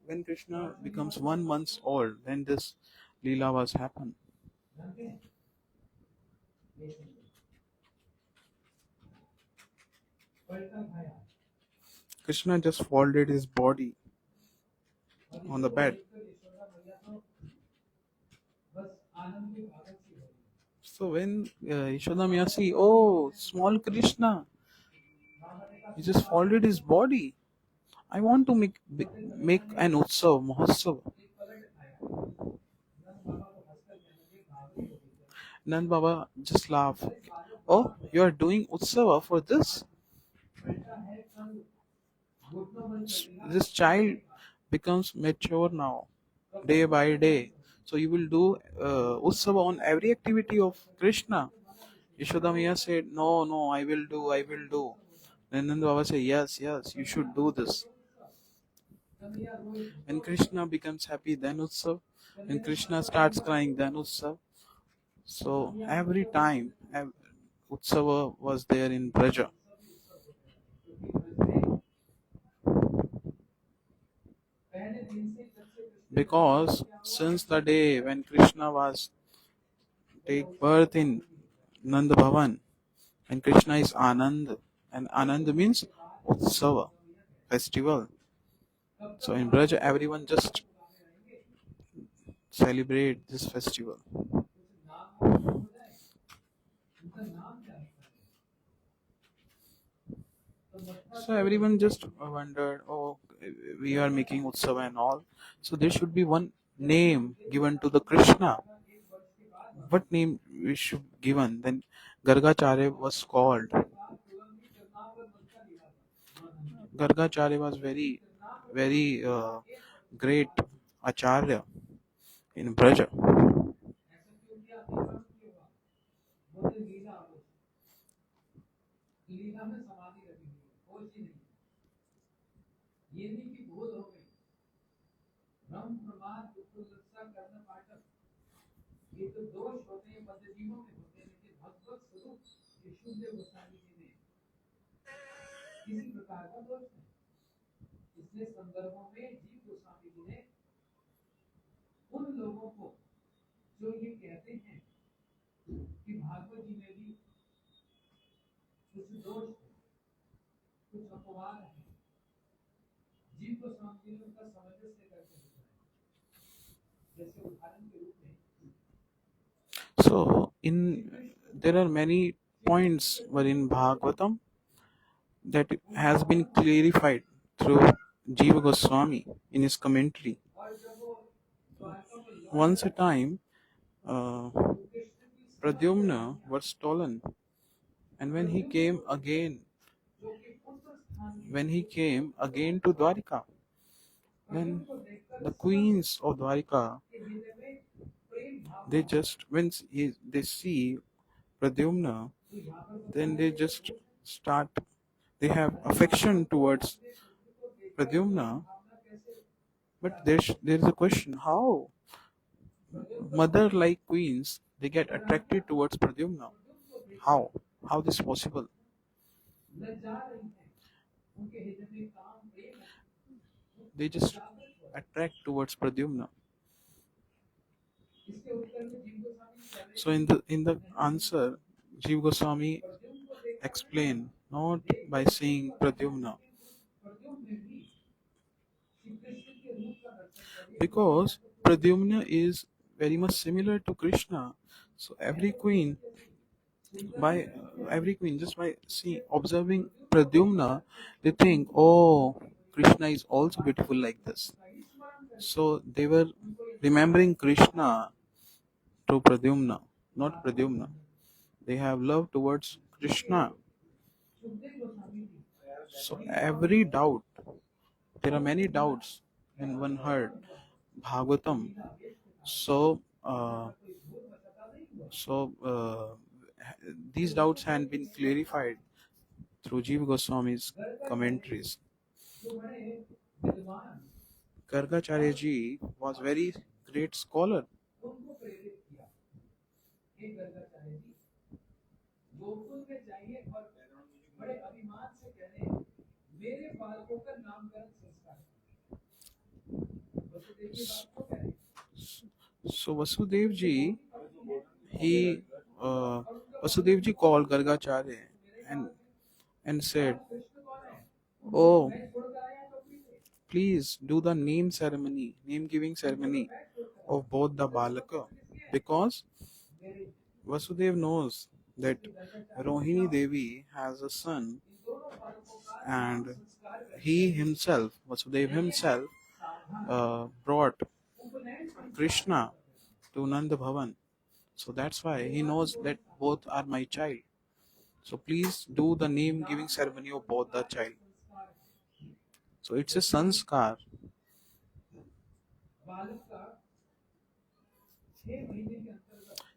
when Krishna becomes 1 month old, when this Leela was happened. Krishna just folded his body on the bed. So when Yashoda Maya see, oh, small Krishna, he just folded his body. I want to make an utsav, mahotsav. Nand Baba just laugh. Oh, you are doing utsava for this? This child becomes mature now, day by day. So you will do utsava on every activity of Krishna. Yashoda Maya said, no, I will do. Then Nand Baba said, yes, you should do this. When Krishna becomes happy, then Utsav. When Krishna starts crying, then Utsav. So every time Utsava was there in Braja. Because since the day when Krishna was take birth in Nand Bhavan, and Krishna is Anand, and Anand means Utsava, festival. So in Braja, everyone just celebrate this festival. So everyone just wondered, oh, we are making Utsava and all. So there should be one name given to the Krishna. What name we should given? Then Gargacharya was called. Gargacharya was very great Acharya in Braja. So there are many points wherein Bhagavatam that has been clarified through Jiva Goswami in his commentary. Once a time, Pradyumna was stolen, and when he came again to Dwarika, then the queens of Dwarika, they just they see Pradyumna, then they have affection towards Pradyumna. But there is a question: how mother-like queens they get attracted towards Pradyumna? How this possible? They just attract towards Pradyumna. So in the answer, Jiva Goswami explained not by saying Pradyumna, because Pradyumna is very much similar to Krishna. So every queen By every queen, just by observing Pradyumna, they think, oh, Krishna is also beautiful like this. So they were remembering Krishna through Pradyumna, not Pradyumna. They have love towards Krishna. So every doubt, there are many doubts in one heard Bhagavatam. So, so these doubts had been clarified through Jiva Goswami's commentaries. Gargacharya ji was very great scholar. Gokul में जाइए और बड़े अभिमान से कह रहे हैं मेरे बालकों का नामकरण संस्कार वसुदेव जी बात को कह रहे हैं So Vasudev ji, he Vasudev ji called Gargacharya and said, "Oh, please do the name giving ceremony of both the balaka, because Vasudev knows that Rohini Devi has a son, and he himself, Vasudev himself, brought Krishna to Nanda Bhavan. So that's why he knows that both are my child. So please do the name giving ceremony of both the child." So it's a sanskar.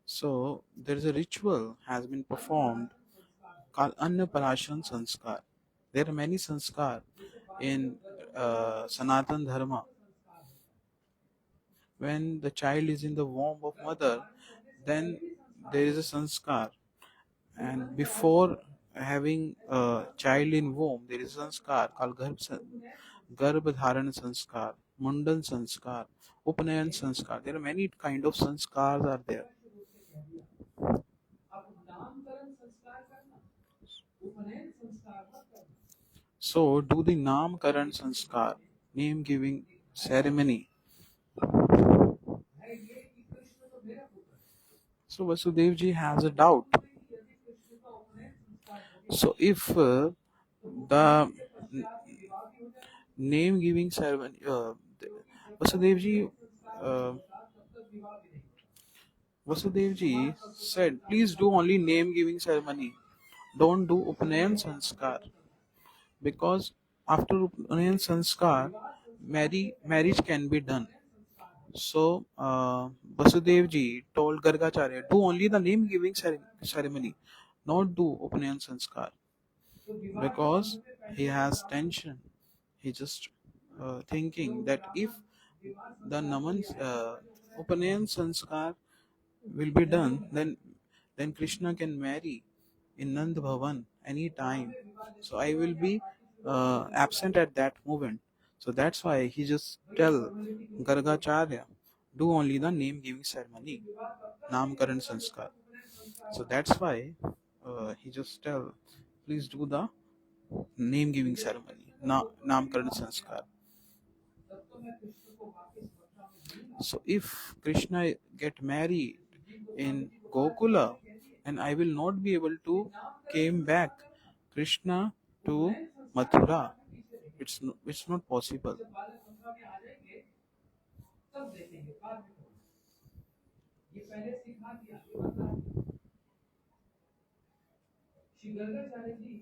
So there is a ritual has been performed called Annaparashan Sanskar. There are many sanskar in Sanatan Dharma. When the child is in the womb of mother, then there is a sanskar, and before having a child in womb, there is a sanskar called Garbhadharan Sanskar, Mundan Sanskar, Upanayan Sanskar. There are many kind of sanskars are there. So do the Namkaran Sanskar, name giving ceremony. So Vasudevji has a doubt. So if the name giving ceremony, Vasudevji, uh, Vasudevji said, please do only name giving ceremony. Don't do Upanayan Sanskar. Because after Upanayan Sanskar, marriage can be done. So Vasudevji told Gargacharya, do only the name giving ceremony, not do Upanayan Sanskar. Because he has tension. He just thinking that if the Upanayan Sanskar will be done, then Krishna can marry in Nand Bhavan any time. So I will be absent at that moment. So that's why he just tell Gargacharya, do only the name giving ceremony, Namkaran Sanskar. So that's why he just tell, please do the name giving ceremony, Namkaran Sanskar. So if Krishna get married in Gokula, and I will not be able to came back Krishna to Mathura. It's not possible. Shri Gargacharya ji